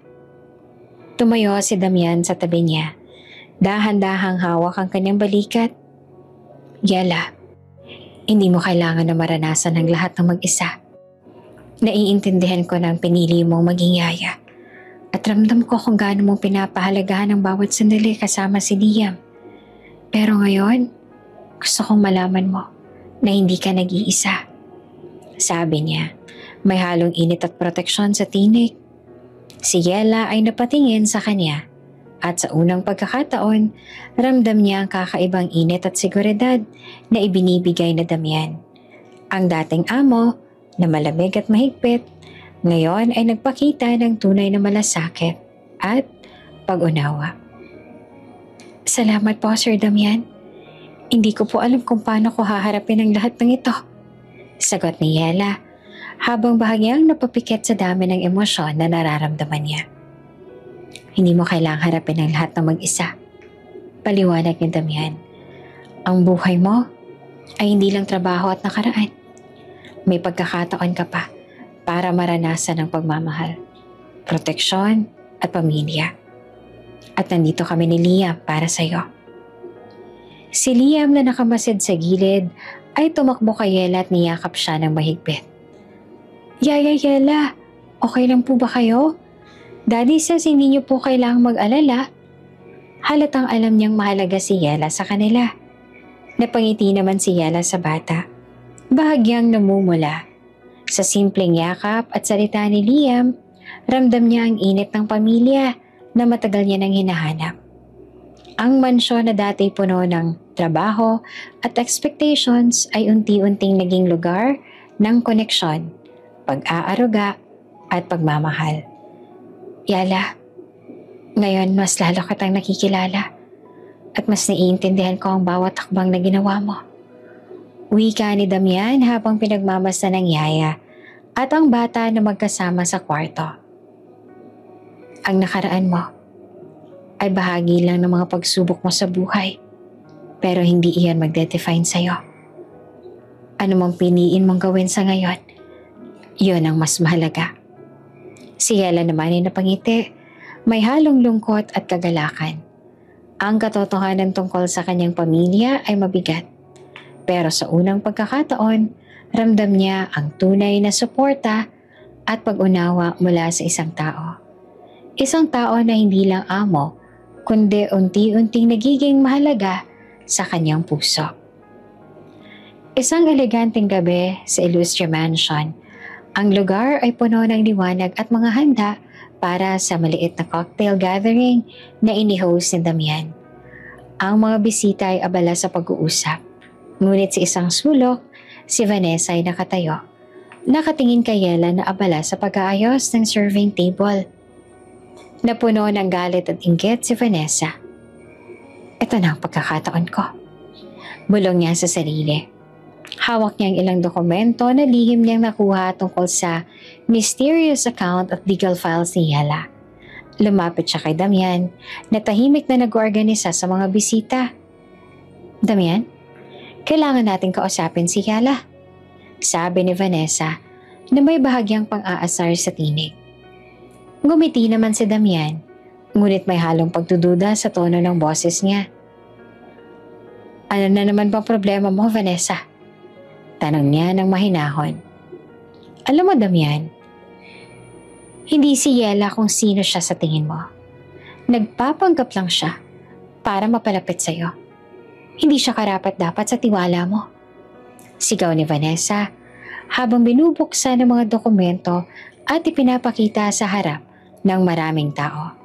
Speaker 1: Tumayo si Damian sa tabi niya. Dahan-dahang hawak ang kanyang balikat. Yela, hindi mo kailangan na maranasan ang lahat ng mag-isa. Naiintindihan ko na ang pinili mong maging yaya. At ramdam ko kung gaano mong pinapahalagahan ang bawat sandali kasama si Liam. Pero ngayon, gusto kong malaman mo na hindi ka nag-iisa. Sabi niya, may halong init at proteksyon sa tinig. Si Yela ay napatingin sa kanya At sa unang pagkakataon, ramdam niya ang kakaibang init at seguridad na ibinibigay na Damian. Ang dating amo na malamig at mahigpit, ngayon ay nagpakita ng tunay na malasakit at pag-unawa. Salamat po, Sir Damian. Hindi ko po alam kung paano ko haharapin ang lahat ng ito. Sagot ni Yela habang bahagyang napapikit sa dami ng emosyon na nararamdaman niya. Hindi mo kailangang harapin ang lahat ng mag-isa. Paliwanag ni Damian. Ang buhay mo ay hindi lang trabaho at nakaraan. May pagkakataon ka pa para maranasan ang pagmamahal, proteksyon at pamilya. At nandito kami ni Liam para sa iyo. Si Liam na nakamasid sa gilid ay tumakbo kay Yela at niyakap siya ng mahigpit. Yaya Yela, okay lang po ba kayo? Daddy says hindi niyo po kailangang mag-alala. Halatang alam niyang mahalaga si Yela sa kanila. Napangiti naman si Yela sa bata. Bahagyang namumula. Sa simpleng yakap at salita ni Liam, ramdam niya ang init ng pamilya na matagal niya nang hinahanap. Ang mansyon na dati puno ng trabaho at expectations ay unti-unting naging lugar ng koneksyon, pag-aaruga at pagmamahal. Yala, ngayon mas lalo kitang nakikilala at mas naiintindihan ko ang bawat hakbang na ginawa mo. Wika ni Damian habang pinagmamasa ng yaya at ang bata na magkasama sa kwarto. Ang nakaraan mo ay bahagi lang ng mga pagsubok mo sa buhay, pero hindi iyan magde-define sa'yo. Ano mang piliin mong gawin sa ngayon, yun ang mas mahalaga. Si Yela naman ay napangiti, may halong lungkot at kagalakan. Ang katotohanan tungkol sa kanyang pamilya ay mabigat, pero sa unang pagkakataon, ramdam niya ang tunay na suporta at pag-unawa mula sa isang tao. Isang tao na hindi lang amo, kundi unti-unting nagiging mahalaga sa kanyang puso. Isang eleganteng gabi sa Illustre Mansion. Ang lugar ay puno ng liwanag at mga handa para sa maliit na cocktail gathering na ini-host ni Damian. Ang mga bisita ay abala sa pag-uusap. Ngunit sa isang sulok, si Vanessa ay nakatayo. Nakatingin kay Yela na abala sa pag-aayos ng serving table. Napuno ng galit at inggit si Vanessa. Ito na ang pagkakataon ko. Bulong niya sa sarili. Hawak niya ang ilang dokumento na lihim niyang nakuha tungkol sa mysterious account at legal files ni Yela. Lumapit siya kay Damian na tahimik na nag-organisa sa mga bisita. Damian, kailangan nating kausapin si Yela, sabi ni Vanessa na may bahagyang pang-aasar sa tinig. Ngumiti naman si Damian, ngunit may halong pagdududa sa tono ng boses niya. Ano na naman bang problema mo, Vanessa? Tanong niya ng mahinahon. Alam mo, Damian, hindi si Yela kung sino siya sa tingin mo. Nagpapanggap lang siya para mapalapit sa'yo. Hindi siya karapat-dapat sa tiwala mo. Sigaw ni Vanessa habang binubuksan ng mga dokumento at ipinapakita sa harap ng maraming tao.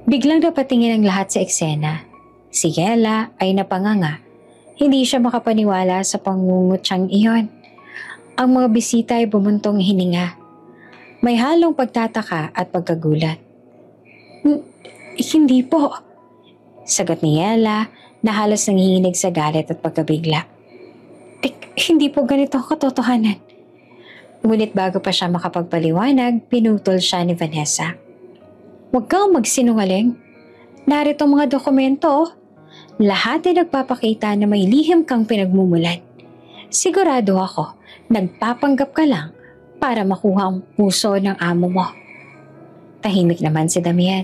Speaker 1: Biglang napatingin ang lahat sa eksena. Si Yela ay napanganga. Hindi siya makapaniwala sa pangungutyang iyon. Ang mga bisita ay bumuntong hininga. May halong pagtataka at pagkagulat. Hindi po, sagot ni Yela na halos nanginginig sa galit at pagkabigla. Hindi po ganito ang katotohanan. Ngunit bago pa siya makapagpaliwanag, pinutol siya ni Vanessa. Huwag kang magsinungaling. Narito ang mga dokumento. Lahat ay nagpapakita na may lihim kang pinagmumulan. Sigurado ako, nagpapanggap ka lang para makuha ang puso ng amo mo. Tahimik naman si Damian.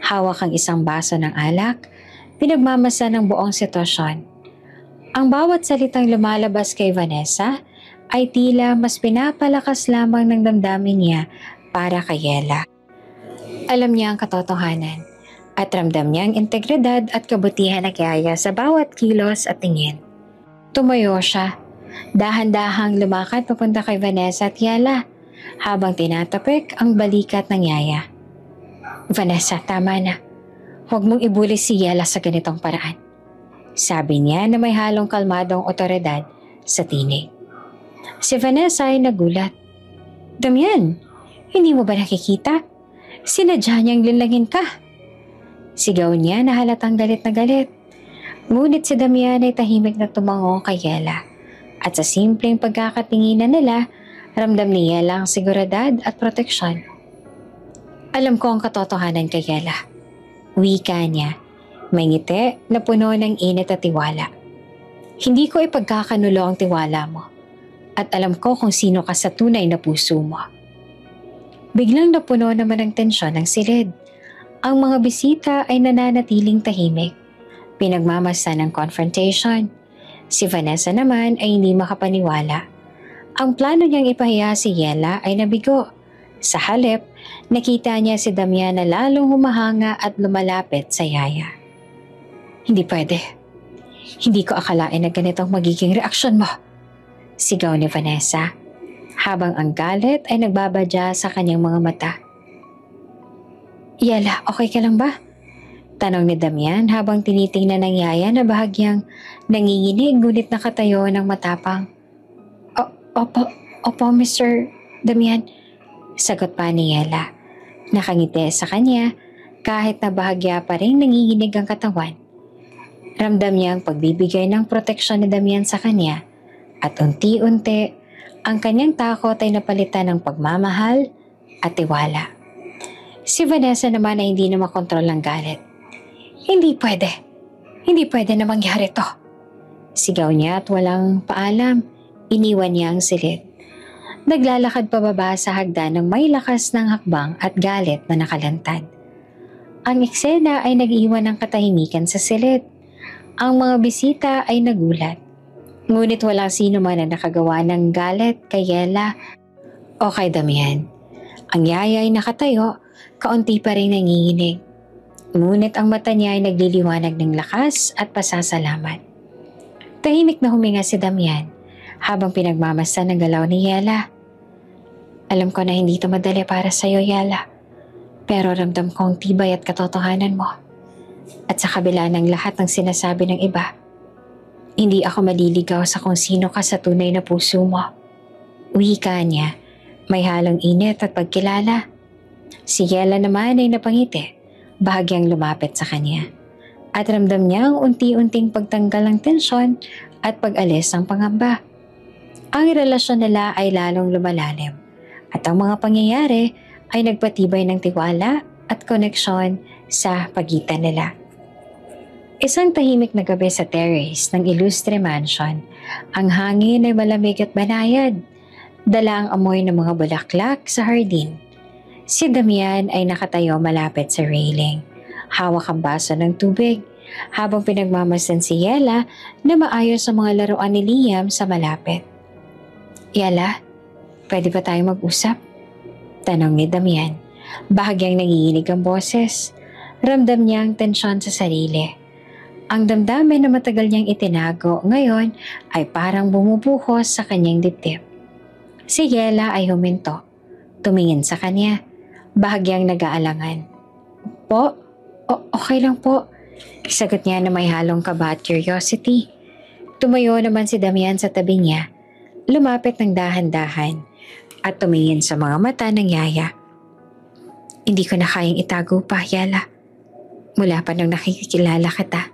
Speaker 1: Hawak ang isang baso ng alak, pinagmamasa ng buong sitwasyon. Ang bawat salitang lumalabas kay Vanessa ay tila mas pinapalakas lamang ng damdamin niya para kay Yela. Alam niya ang katotohanan at ramdam niya ang integridad at kabutihan ng Yaya sa bawat kilos at tingin. Tumayo siya, dahan-dahang lumakad papunta kay Vanessa at Yela habang tinatapik ang balikat ng Yaya. Vanessa, tama na. Huwag mong ibuli si Yela sa ganitong paraan. Sabi niya na may halong kalmadong otoridad sa tinig. Si Vanessa ay nagulat. Damian, hindi mo ba nakikita? Sinadya niyang linlangin ka. Sigaw niya na halatang galit na galit. Ngunit si Damian ay tahimik na tumango kay Yela. At sa simpleng pagkakatinginan nila, ramdam ni Yela ang seguridad at proteksyon. Alam ko ang katotohanan kay Yela. Wika niya. May ngiti na puno ng init at tiwala. Hindi ko ipagkakanulo ang tiwala mo. At alam ko kung sino ka sa tunay na puso mo. Biglang napuno naman ng tensyon ng silid. Ang mga bisita ay nananatiling tahimik. Pinagmamasa ng confrontation. Si Vanessa naman ay hindi makapaniwala. Ang plano niyang ipahiya si Yela ay nabigo. Sa halip, nakita niya si Damian na lalong humahanga at lumalapit sa yaya. Hindi pwede. Hindi ko akalain na ganitong magiging reaksyon mo. Sigaw ni Vanessa, habang ang galit ay nagbabadya sa kanyang mga mata. Yela, okay ka lang ba? Tanong ni Damian habang tinitingnan ng yaya na bahagyang nanginginig ngunit nakatayo ng matapang. Opo, Mr. Damian. Sagot pa ni Yela. Nakangiti sa kanya kahit na bahagya pa rin nanginginig ang katawan. Ramdam niya ang pagbibigay ng proteksyon ni Damian sa kanya at unti-unti ang kanyang takot ay napalitan ng pagmamahal at tiwala. Si Vanessa naman ay hindi na makontrol ang galit. Hindi pwede na mangyari to. Sigaw niya at walang paalam, iniwan niya ang silid. Naglalakad pababa sa hagdan ng may lakas ng hakbang at galit na nakalantad. Ang eksena ay nag-iwan ng katahimikan sa silid. Ang mga bisita ay nagulat. Ngunit walang sino man na nakagawa ng galit kay Yela o kay Damian. Ang yaya ay nakatayo, kaunti pa rin nanginginig. Ngunit ang mata niya ay nagliliwanag ng lakas at pasasalamat. Tahimik na huminga si Damian habang pinagmamasdan ng galaw ni Yela. Alam ko na hindi ito madali para sa iyo, Yela. Pero ramdam ko ang tibay at katotohanan mo. At sa kabila ng lahat ng sinasabi ng iba, hindi ako maliligaw sa kung sino ka sa tunay na puso mo. Wika niya, may halong init at pagkilala. Si Yela naman ay napangiti, bahagyang lumapit sa kanya. At ramdam niya ang unti-unting pagtanggal ng tensyon at pag-alis ng pangamba. Ang relasyon nila ay lalong lumalalim. At ang mga pangyayari ay nagpatibay ng tiwala at koneksyon sa pagitan nila. Isang tahimik na gabi sa terrace ng Ilustre Mansion. Ang hangin ay malamig at banayad. Dala ang amoy ng mga bulaklak sa hardin. Si Damian ay nakatayo malapit sa railing. Hawak ang baso ng tubig habang pinagmamasdan si Yela na maayos ang mga laruan ni Liam sa malapit. Yela, pwede ba tayo mag-usap? Tanong ni Damian. Bahagyang nanginginig ang boses. Ramdam niya ang tensyon sa sarili. Ang damdamin na matagal niyang itinago ngayon ay parang bumubuhos sa kanyang dibdib. Si Yela ay huminto. Tumingin sa kanya. Bahagyang nag-aalangan. Po? Okay lang po. Sagot niya na may halong kaba at curiosity. Tumayo naman si Damian sa tabi niya. Lumapit ng dahan-dahan at tumingin sa mga mata ng yaya. Hindi ko na kayang itago pa, Yela. Mula pa nung nakikilala kita,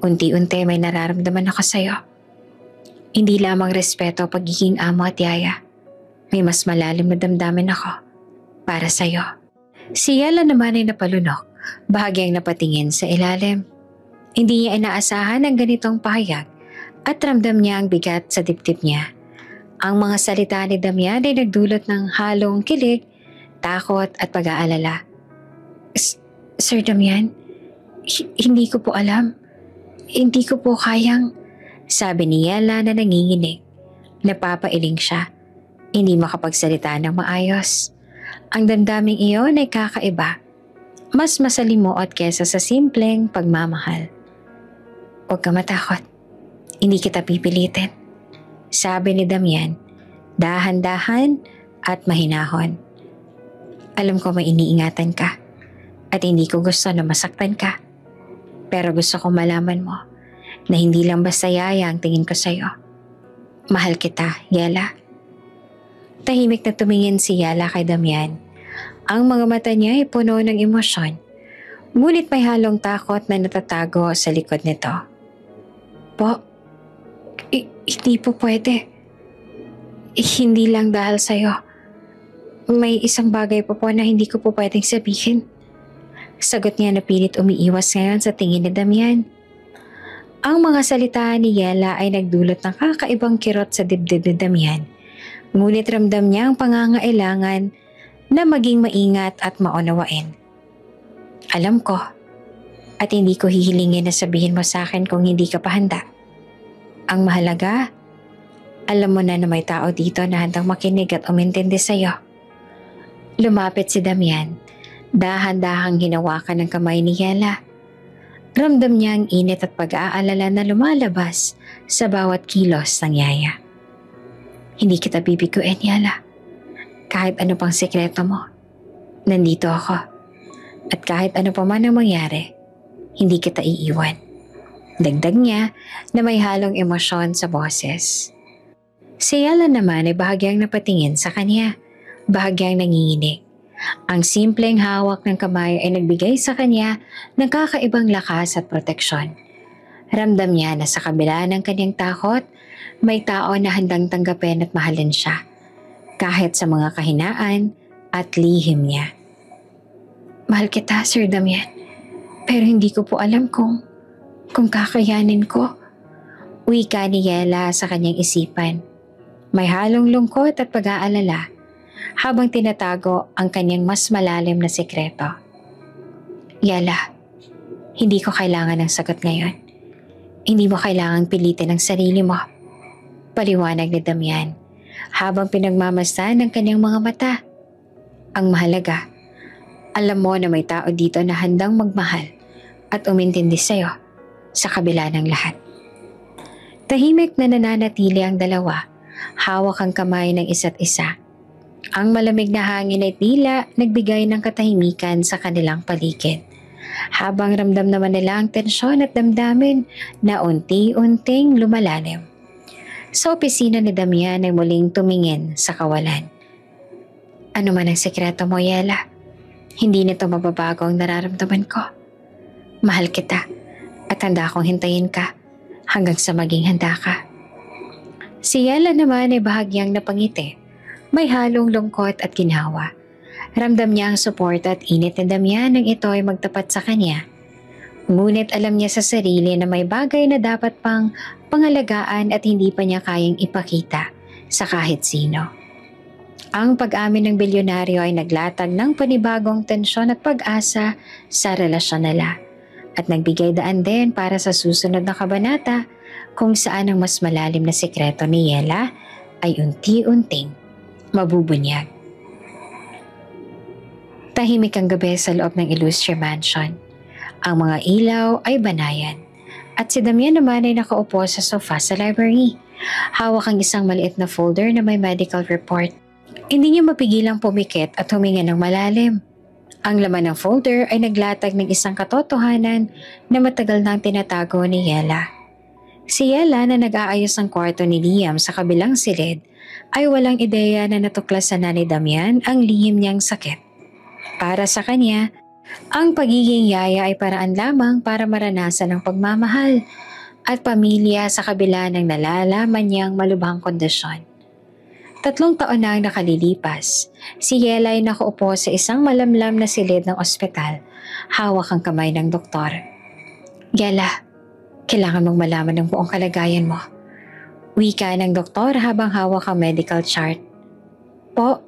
Speaker 1: unti-unti may nararamdaman ako sa'yo. Hindi lamang respeto o pagiging amo at yaya. May mas malalim na damdamin ako para sa'yo. Si Yela naman ay napalunok, bahagyang napatingin sa ilalim. Hindi niya inaasahan ang ganitong pahayag at ramdam niya ang bigat sa dibdib niya. Ang mga salita ni Damian ay nagdulot ng halong kilig, takot at pag-aalala. Sir Damian, hindi ko po alam. Hindi ko po kayang, sabi ni Yela na nanginginig. Napapailing siya. Hindi makapagsalita ng maayos. Ang damdaming iyon ay kakaiba. Mas masalimuot kesa sa simpleng pagmamahal. Huwag ka matakot. Hindi kita pipilitin. Sabi ni Damian, dahan-dahan at mahinahon. Alam ko may iniingatan ka. At hindi ko gusto na masaktan ka. Pero gusto ko malaman mo na hindi lang basta yaya ang tingin ko sa'yo. Mahal kita, Yela. Tahimik na tumingin si Yela kay Damian. Ang mga mata niya ay puno ng emosyon. Ngunit may halong takot na natatago sa likod nito. Po, hindi po pwede. Hindi lang dahil sa'yo. May isang bagay po na hindi ko po pwedeng sabihin. Sagot niya na pilit umiiwas ngayon sa tingin ni Damian. Ang mga salita ni Yela ay nagdulot ng kakaibang kirot sa dibdib ni Damian. Ngunit ramdam niya ang pangangailangan na maging maingat at maunawain. Alam ko, at hindi ko hihilingin na sabihin mo sa akin kung hindi ka pa handa. Ang mahalaga, alam mo na may tao dito na handang makinig at umintindi sa'yo. Lumapit si Damian, dahan-dahang hinawakan ng kamay ni Yela. Ramdam niya ang init at pag-aalala na lumalabas sa bawat kilos ng yaya. Hindi kita bibiguin, Yela. Kahit ano pang sekreto mo, nandito ako. At kahit ano pa man ang mangyari, hindi kita iiwan. Dagdag niya na may halong emosyon sa boses. Si Yela naman ay bahagyang napatingin sa kanya, bahagyang nanginginig. Ang simpleng hawak ng kamay ay nagbigay sa kanya ng kakaibang lakas at proteksyon. Ramdam niya na sa kabila ng kanyang takot, may tao na handang tanggapin at mahalin siya, kahit sa mga kahinaan at lihim niya. Mahal kita, Sir Damian, pero hindi ko po alam kung kakayanin ko. Wika ni Yela sa kanyang isipan. May halong lungkot at pag-aalala habang tinatago ang kanyang mas malalim na sekreto. Yela, hindi ko kailangan ng sagot ngayon. Hindi mo kailangang pilitin ang sarili mo. Paliwanag ni Damian habang pinagmamasdan ng kanyang mga mata. Ang mahalaga, alam mo na may tao dito na handang magmahal at umintindi sa'yo sa kabila ng lahat. Tahimik na nananatili ang dalawa, hawak ang kamay ng isa't isa. Ang malamig na hangin ay tila nagbigay ng katahimikan sa kanilang paligid. Habang ramdam naman nila ang tensyon at damdamin na unti-unting lumalalim. Sa opisina ni Damian ay muling tumingin sa kawalan. Ano man ang sekreto mo, Yela, hindi nito mababago ang nararamdaman ko. Mahal kita at handa akong hintayin ka hanggang sa maging handa ka. Si Yela naman ay bahagyang napangiti. May halong lungkot at ginhawa. Ramdam niya ang support at init ni Damian nang ito ay magtapat sa kanya. Ngunit alam niya sa sarili na may bagay na dapat pang pangalagaan at hindi pa niya kayang ipakita sa kahit sino. Ang pag-amin ng bilyonaryo ay naglatag ng panibagong tensyon at pag-asa sa relasyon nila at nagbigay daan din para sa susunod na kabanata kung saan ang mas malalim na sekreto ni Yela ay unti-unting mabubunyag. Tahimik ang gabi sa loob ng Illustre Mansion. Ang mga ilaw ay banayan at si Damian naman ay nakaupo sa sofa sa library. Hawak ang isang maliit na folder na may medical report. Hindi niya mapigilang pumikit at huminga ng malalim. Ang laman ng folder ay naglatag ng isang katotohanan na matagal nang tinatago ni Yela. Si Yela na nag-aayos ng kwarto ni Liam sa kabilang silid ay walang ideya na natuklasan na ni Damian ang lihim niyang sakit. Para sa kanya, ang pagiging yaya ay paraan lamang para maranasan ang pagmamahal at pamilya sa kabila ng nalalaman niyang malubhang kondisyon. 3 taon na ang nakalilipas. Si Yela ay nakaupo sa isang malamlam na silid ng ospital. Hawak ang kamay ng doktor. Yela, kailangan mong malaman ang buong kalagayan mo. Wika ng doktor habang hawak ang medical chart. Po,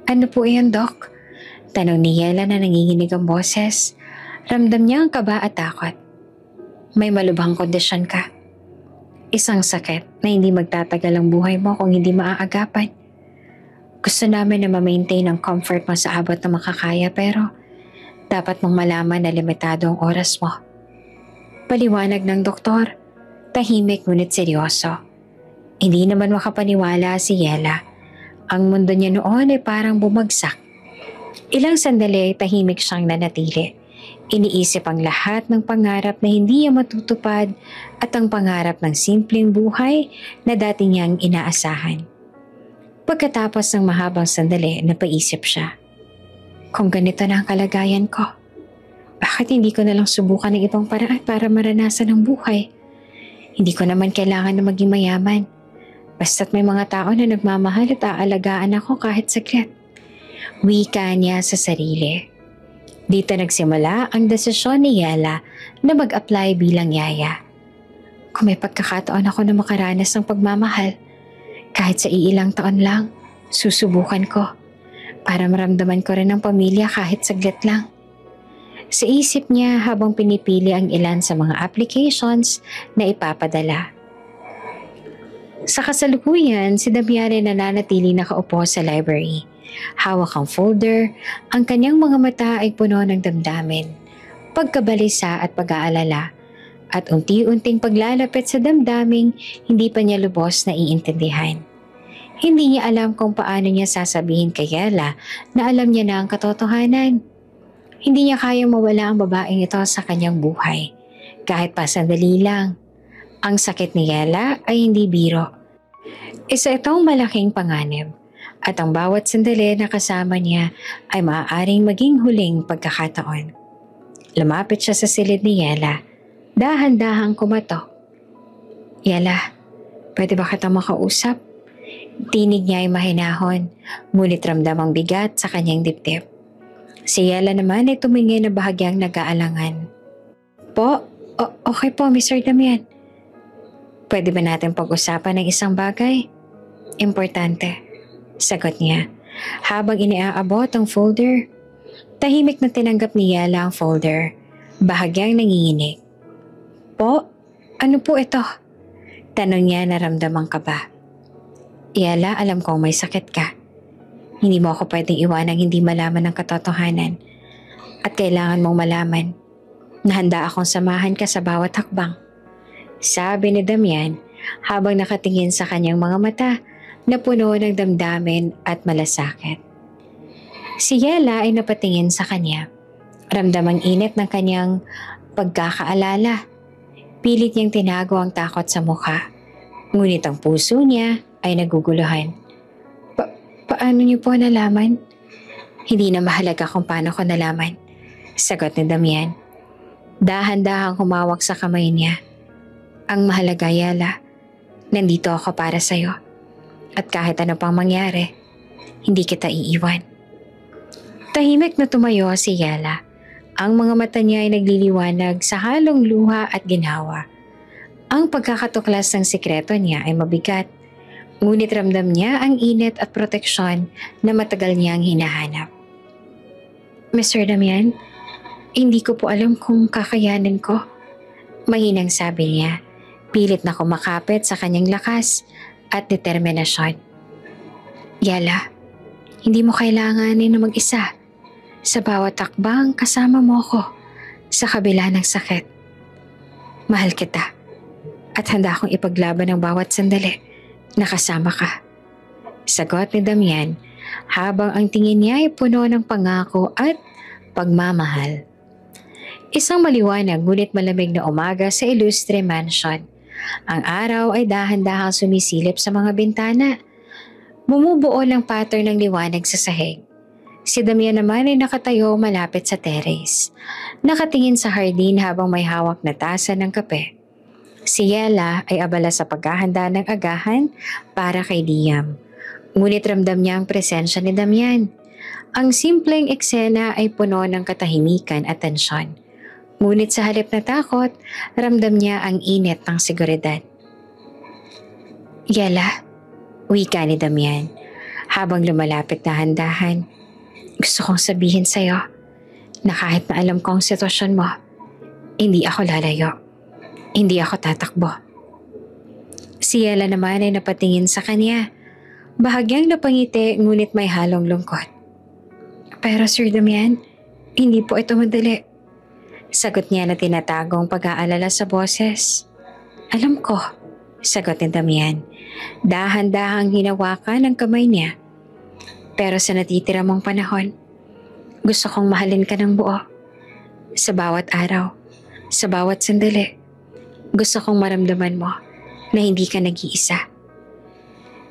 Speaker 1: ano po iyan, Doc? Tanong ni Yela na nanginginig ang boses. Ramdam niya ang kaba at takot. May malubhang kondisyon ka. Isang sakit na hindi magtatagal ang buhay mo kung hindi maaagapan. Gusto namin na ma-maintain ang comfort mo sa abot na makakaya pero dapat mong malaman na limitado ang oras mo. Paliwanag ng doktor, tahimik ngunit seryoso. Hindi naman makapaniwala si Yela. Ang mundo niya noon ay parang bumagsak. Ilang sandali tahimik siyang nanatili. Iniisip ang lahat ng pangarap na hindi niya matutupad at ang pangarap ng simpleng buhay na dati niyang inaasahan. Pagkatapos ng mahabang sandali, napaisip siya. Kung ganito na ang kalagayan ko, bakit hindi ko na lang subukan ng ibang paraan para maranasan ang buhay? Hindi ko naman kailangan na maging mayaman. Basta't may mga tao na nagmamahal at aalagaan ako kahit saglit. Wika niya sa sarili. Dito nagsimula ang desisyon ni Yela na mag-apply bilang yaya. Kung may pagkakataon ako na makaranas ng pagmamahal, kahit sa iilang taon lang, susubukan ko para maramdaman ko rin ang pamilya kahit saglit lang. Sa isip niya habang pinipili ang ilan sa mga applications na ipapadala. Sa kasalukuyan, si Damian ay nananatili nakaupo sa library. Hawak ang folder, ang kanyang mga mata ay puno ng damdamin, pagkabalisa at pag-aalala, at unti-unting paglalapit sa damdaming hindi pa niya lubos na iintindihan. Hindi niya alam kung paano niya sasabihin kay Yela na alam niya na ang katotohanan. Hindi niya kayang mawala ang babaeng ito sa kanyang buhay, kahit pa sandali lang. Ang sakit ni Yela ay hindi biro. Isa itong malaking panganib, at ang bawat sandali na kasama niya ay maaaring maging huling pagkakataon. Lumapit siya sa silid ni Yela, dahan-dahang kumatok. Yela, pwede ba kita makausap? Tinig niya ay mahinahon, ngunit ramdam ang bigat sa kanyang dibdib. Si Yela naman ay tumingin na bahagyang nag-aalangan. Po, okay po, Mr. Damian. Pwede ba natin pag-usapan ng isang bagay? Importante, sagot niya habang iniaabot ang folder. Tahimik na tinanggap ni Yela ang folder, bahagyang nanginginig. Po, ano po ito? Tanong niya na ramdamang kaba. Yela, alam kong may sakit ka. Hindi mo ako pwedeng iwanang hindi malaman ang katotohanan. At kailangan mong malaman na handa akong samahan ka sa bawat hakbang. Sabi ni Damian habang nakatingin sa kanyang mga mata na puno ng damdamin at malasakit. Si Yela ay napatingin sa kanya. Ramdam ang init ng kanyang pagkakaalala. Pilit niyang tinago ang takot sa mukha. Ngunit ang puso niya ay naguguluhan. Paano niyo po nalaman? Hindi na mahalaga kung paano ko nalaman, sagot ni Damian. Dahan-dahang humawak sa kamay niya. Ang mahalaga, Yela, nandito ako para sa'yo. At kahit ano pang mangyari, hindi kita iiwan. Tahimik na tumayo si Yela. Ang mga mata niya ay nagliliwanag sa halong luha at ginhawa. Ang pagkakatuklas ng sikreto niya ay mabigat. Ngunit ramdam niya ang init at proteksyon na matagal niyang hinahanap. Mr. Damian, hindi ko po alam kung kakayanin ko. Mahinang sabi niya, pilit na kumakapit sa kanyang lakas at determinasyon. Yela, hindi mo kailanganin na mag-isa. Sa bawat takbang kasama mo ko sa kabila ng sakit. Mahal kita at handa akong ipaglaban ang bawat sandali na kasama ka. Sagot ni Damian habang ang tingin niya ay puno ng pangako at pagmamahal. Isang maliwanag ngunit malamig na umaga sa Ilustre Mansion. Ang araw ay dahan-dahang sumisilip sa mga bintana. Bumubuo ng pattern ng liwanag sa sahig. Si Damian naman ay nakatayo malapit sa terrace. Nakatingin sa hardin habang may hawak na tasa ng kape. Si Yela ay abala sa paghahanda ng agahan para kay Liam. Ngunit ramdam niya ang presensya ni Damian. Ang simpleng eksena ay puno ng katahimikan at tensyon. Ngunit sa halip na takot, ramdam niya ang init ng seguridad. Yela, wika ni Damian habang lumalapit na handahan. Gusto kong sabihin sa'yo na kahit na alam ko ang sitwasyon mo, hindi ako lalayo. Hindi ako tatakbo. Si Yela naman ay napatingin sa kanya. Bahagyang napangiti ngunit may halong lungkot. Pero Sir Damian, hindi po ito madali. Sagot niya na tinatagong pag-aalala sa boses. Alam ko, sagot ni Damian. Dahan-dahang hinawakan ang kamay niya. Pero sa natitira mong panahon, Gusto kong mahalin ka ng buo. Sa bawat araw, sa bawat sandali. Gusto kong maramdaman mo na hindi ka nag-iisa.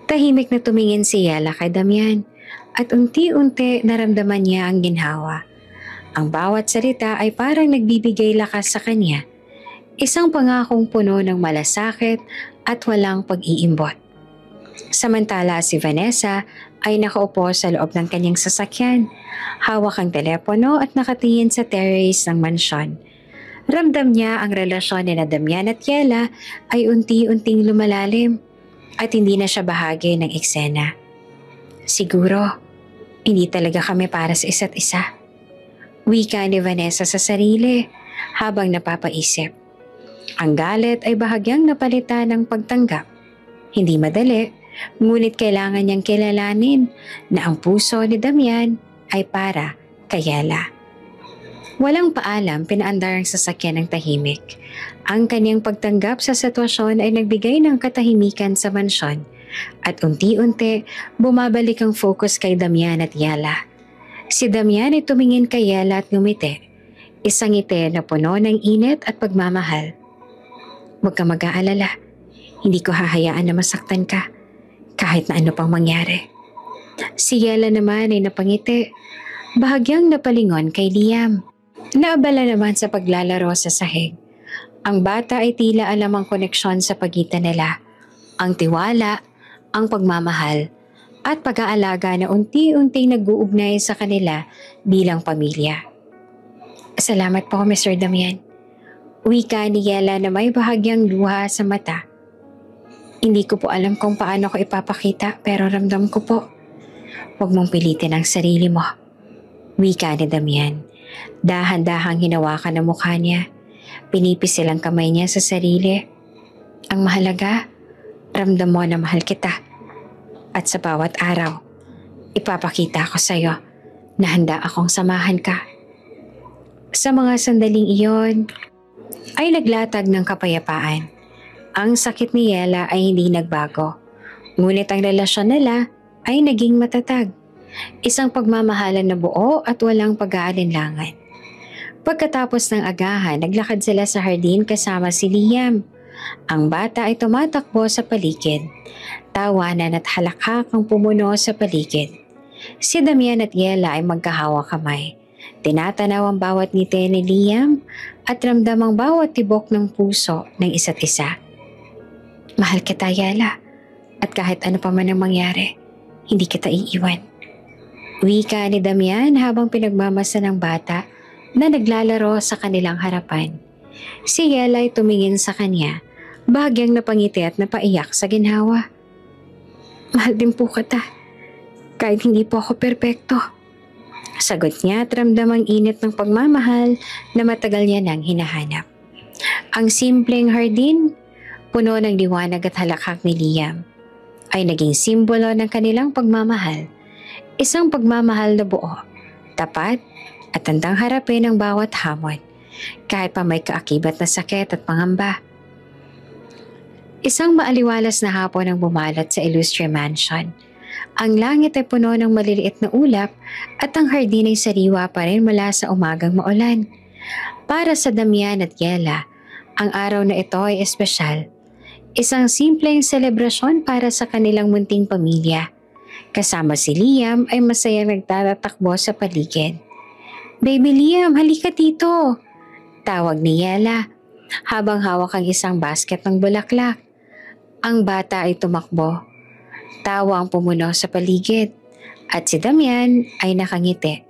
Speaker 1: Tahimik na tumingin si Yela kay Damian at unti-unti naramdaman niya ang ginhawa. Ang bawat salita ay parang nagbibigay lakas sa kanya. Isang pangakong puno ng malasakit at walang pag-iimbot. Samantala si Vanessa ay nakaupo sa loob ng kanyang sasakyan. Hawak ang telepono at nakatingin sa terrace ng mansyon. Ramdam niya ang relasyon ni Damian at Yela ay unti-unting lumalalim at hindi na siya bahagi ng eksena. Siguro, hindi talaga kami para sa isa't isa. Wika ni Vanessa sa sarili habang napapaisip. Ang galit ay bahagyang napalitan ng pagtanggap. Hindi madali, ngunit kailangan niyang kilalanin na ang puso ni Damian ay para kay Yela. Walang paalam, pinaandar ang sasakyan ng tahimik. Ang kanyang pagtanggap sa sitwasyon ay nagbigay ng katahimikan sa mansyon at unti-unti bumabalik ang focus kay Damian at Yela. Si Damian ay tumingin kay Yela at ngumiti. Isang ngiti na puno ng init at pagmamahal. Huwag ka mag-aalala. Hindi ko hahayaan na masaktan ka kahit na ano pang mangyari. Si Yela naman ay napangiti. Bahagyang napalingon kay Liam. Naabala naman sa paglalaro sa sahig. Ang bata ay tila alam ang koneksyon sa pagitan nila. Ang tiwala, ang pagmamahal, at pag-aalaga na unti-unting nag-uugnay sa kanila bilang pamilya. Salamat po, Mr. Damian. Wika ni Yela na may bahagyang luha sa mata. Hindi ko po alam kung paano ko ipapakita pero ramdam ko po. Huwag mong pilitin ang sarili mo. Wika ni Damian. Dahan-dahang hinawakan ang mukha niya. Pinipisil ang kamay niya sa sarili. Ang mahalaga, ramdam mo na mahal kita. At sa bawat araw, ipapakita ko sa iyo na handa akong samahan ka. Sa mga sandaling iyon, ay naglatag ng kapayapaan. Ang sakit ni Yela ay hindi nagbago. Ngunit ang relasyon nila ay naging matatag. Isang pagmamahalan na buo at walang pag-aalinlangan. Pagkatapos ng agahan, naglakad sila sa hardin kasama si Liam. Ang bata ay tumatakbo sa paligid. Tawanan at halakhak ang pumuno sa paligid. Si Damian at Yela ay magkahawak kamay. Tinatanaw ang bawat ngiti ni Liam at ramdam ang bawat tibok ng puso ng isa't isa. Mahal kita, Yela, at kahit ano pa man ang mangyari, hindi kita iiwan. Wika ni Damian habang pinagmamasa ng bata na naglalaro sa kanilang harapan. Si Yela ay tumingin sa kanya, bahagyang napangiti at napaiyak sa ginhawa. Mahal din po kita, kahit hindi po ako perpekto. Sagot niya at ramdam ang init ng pagmamahal na matagal niya nang hinahanap. Ang simpleng hardin, puno ng liwanag at halakhak ni Liam, ay naging simbolo ng kanilang pagmamahal. Isang pagmamahal na buo, tapat at handang harapin ang bawat hamon, kahit pa may kaakibat na sakit at pangamba. Isang maaliwalas na hapon ang bumalot sa Illustre Mansion. Ang langit ay puno ng maliliit na ulap at ang hardin ay sariwa pa rin mula sa umagang maulan. Para sa Damian at Yela, ang araw na ito ay espesyal. Isang simpleng selebrasyon para sa kanilang munting pamilya. Kasama si Liam ay masayang nagtatakbo sa paligid. Baby Liam, halika dito! Tawag ni Yela habang hawak ang isang basket ng bulaklak. Ang bata ay tumakbo. Tawa ang pumuno sa paligid at si Damian ay nakangiti.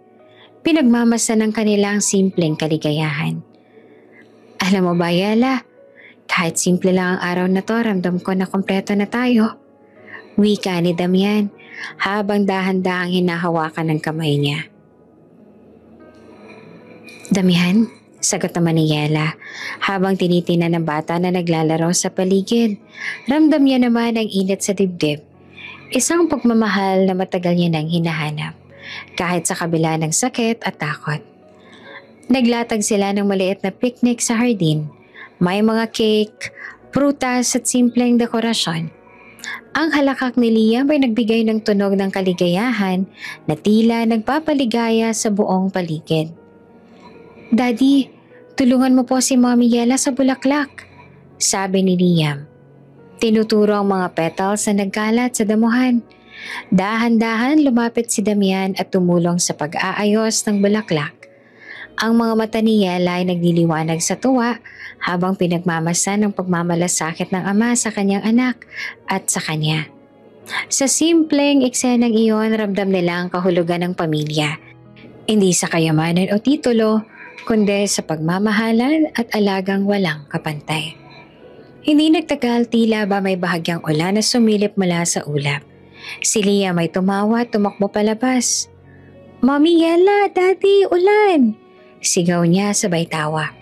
Speaker 1: Pinagmamasa ng kanilang simpleng kaligayahan. Alam mo ba, Yela, kahit simple lang ang araw na to, ramdam ko na kompleto na tayo. Wika ni Damian habang dahan-dahang hinahawakan ng kamay niya. Damian, sagot naman ni Yela habang tinitinan ng bata na naglalaro sa paligid. Ramdam niya naman ang init sa dibdib. Isang pagmamahal na matagal niya nang hinahanap, kahit sa kabila ng sakit at takot. Naglatag sila ng maliit na picnic sa hardin. May mga cake, prutas at simpleng dekorasyon. Ang halakak ni Liam ay nagbigay ng tunog ng kaligayahan na tila nagpapaligaya sa buong paligid. "Daddy, tulungan mo po si Mommy Yela sa bulaklak," sabi ni Liam. Tinuturo ang mga petals na nagkalat sa damuhan. Dahan-dahan lumapit si Damian at tumulong sa pag-aayos ng bulaklak. Ang mga mata ni Yela ay nagliliwanag sa tuwa habang pinagmamasan ng pagmamalasakit ng ama sa kanyang anak at sa kanya. Sa simpleng eksenang iyon, ramdam nila ang kahulugan ng pamilya. Hindi sa kayamanan o titulo, kundi sa pagmamahalan at alagang walang kapantay. Hindi nagtagal, tila ba may bahagyang ulan na sumilip mula sa ulap. Si Liam ay tumawa at tumakbo palabas. "Mommy Yela, Daddy, ulan!" Sigaw niya sabay tawa.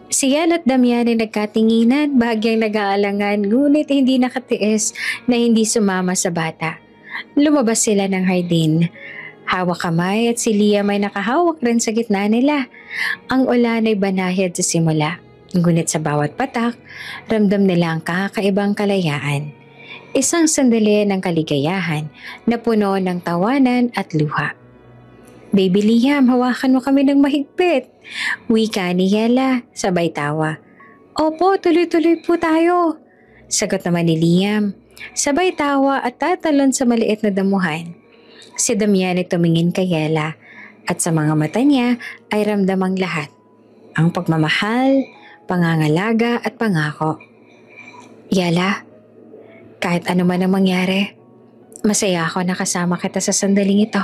Speaker 1: Si Yela at Damian ay nagkatinginan, bahagyang nag-aalangan, ngunit hindi nakatiis na hindi sumama sa bata. Lumabas sila ng hardin. Hawak kamay at si Liam ay nakahawak rin sa gitna nila. Ang ulan ay banayad sa simula, ngunit sa bawat patak, ramdam nila ang kakaibang kalayaan. Isang sandali ng kaligayahan na puno ng tawanan at luha. "Baby Liam, hawakan mo kami ng mahigpit," wika ni Yela, sabay tawa. "Opo, tuloy-tuloy po tayo," sagot naman ni Liam. Sabay tawa at tatalon sa maliit na damuhan. Si Damian ay tumingin kay Yela at sa mga mata niya ay ramdam ang lahat. Ang pagmamahal, pangangalaga at pangako. "Yela, kahit ano man ang mangyari, masaya ako na kasama kita sa sandaling ito."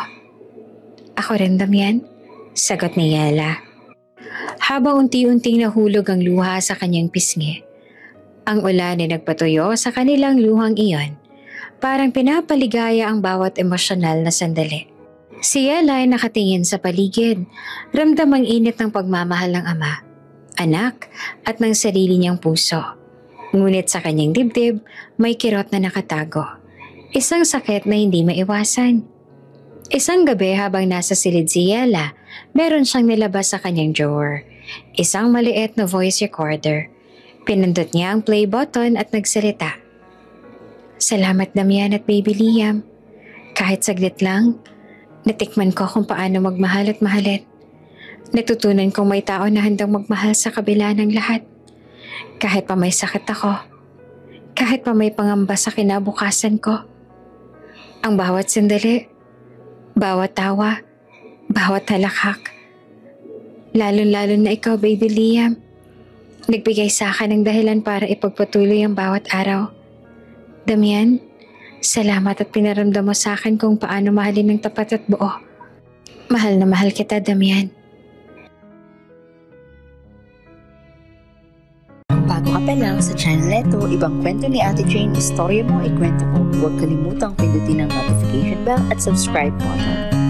Speaker 1: "Ako rin, Damian," sagot ni Yela. Habang unti-unting nahulog ang luha sa kanyang pisngi, ang ulan ay nagpatuyo sa kanilang luhang iyon. Parang pinapaligaya ang bawat emosyonal na sandali. Si Yela ay nakatingin sa paligid, ramdam ang init ng pagmamahal ng ama, anak at ng sarili niyang puso. Ngunit sa kanyang dibdib, may kirot na nakatago. Isang sakit na hindi maiwasan. Isang gabi habang nasa silid si Yela, meron siyang nilabas sa kanyang drawer. Isang maliit na voice recorder. Pinindot niya ang play button at nagsalita. "Salamat Damian at Baby Liam. Kahit saglit lang, natikman ko kung paano magmahal at mahalin. Natutunan kong may tao na handang magmahal sa kabila ng lahat. Kahit pa may sakit ako. Kahit pa may pangamba sa kinabukasan ko. Ang bawat sandali, bawat tawa, bawat halakhak. Lalo-lalo na ikaw, Baby Liam. Nagbigay sa akin ng dahilan para ipagpatuloy ang bawat araw. Damian, salamat at pinaramdam mo sa akin kung paano mahalin ng tapat at buo. Mahal na mahal kita, Damian."
Speaker 2: Bago ka pa lang sa channel neto, ibang kwento ni Ate Jane, istorya mo, ikwento ko. Huwag kalimutang pindutin ang notification bell at subscribe button.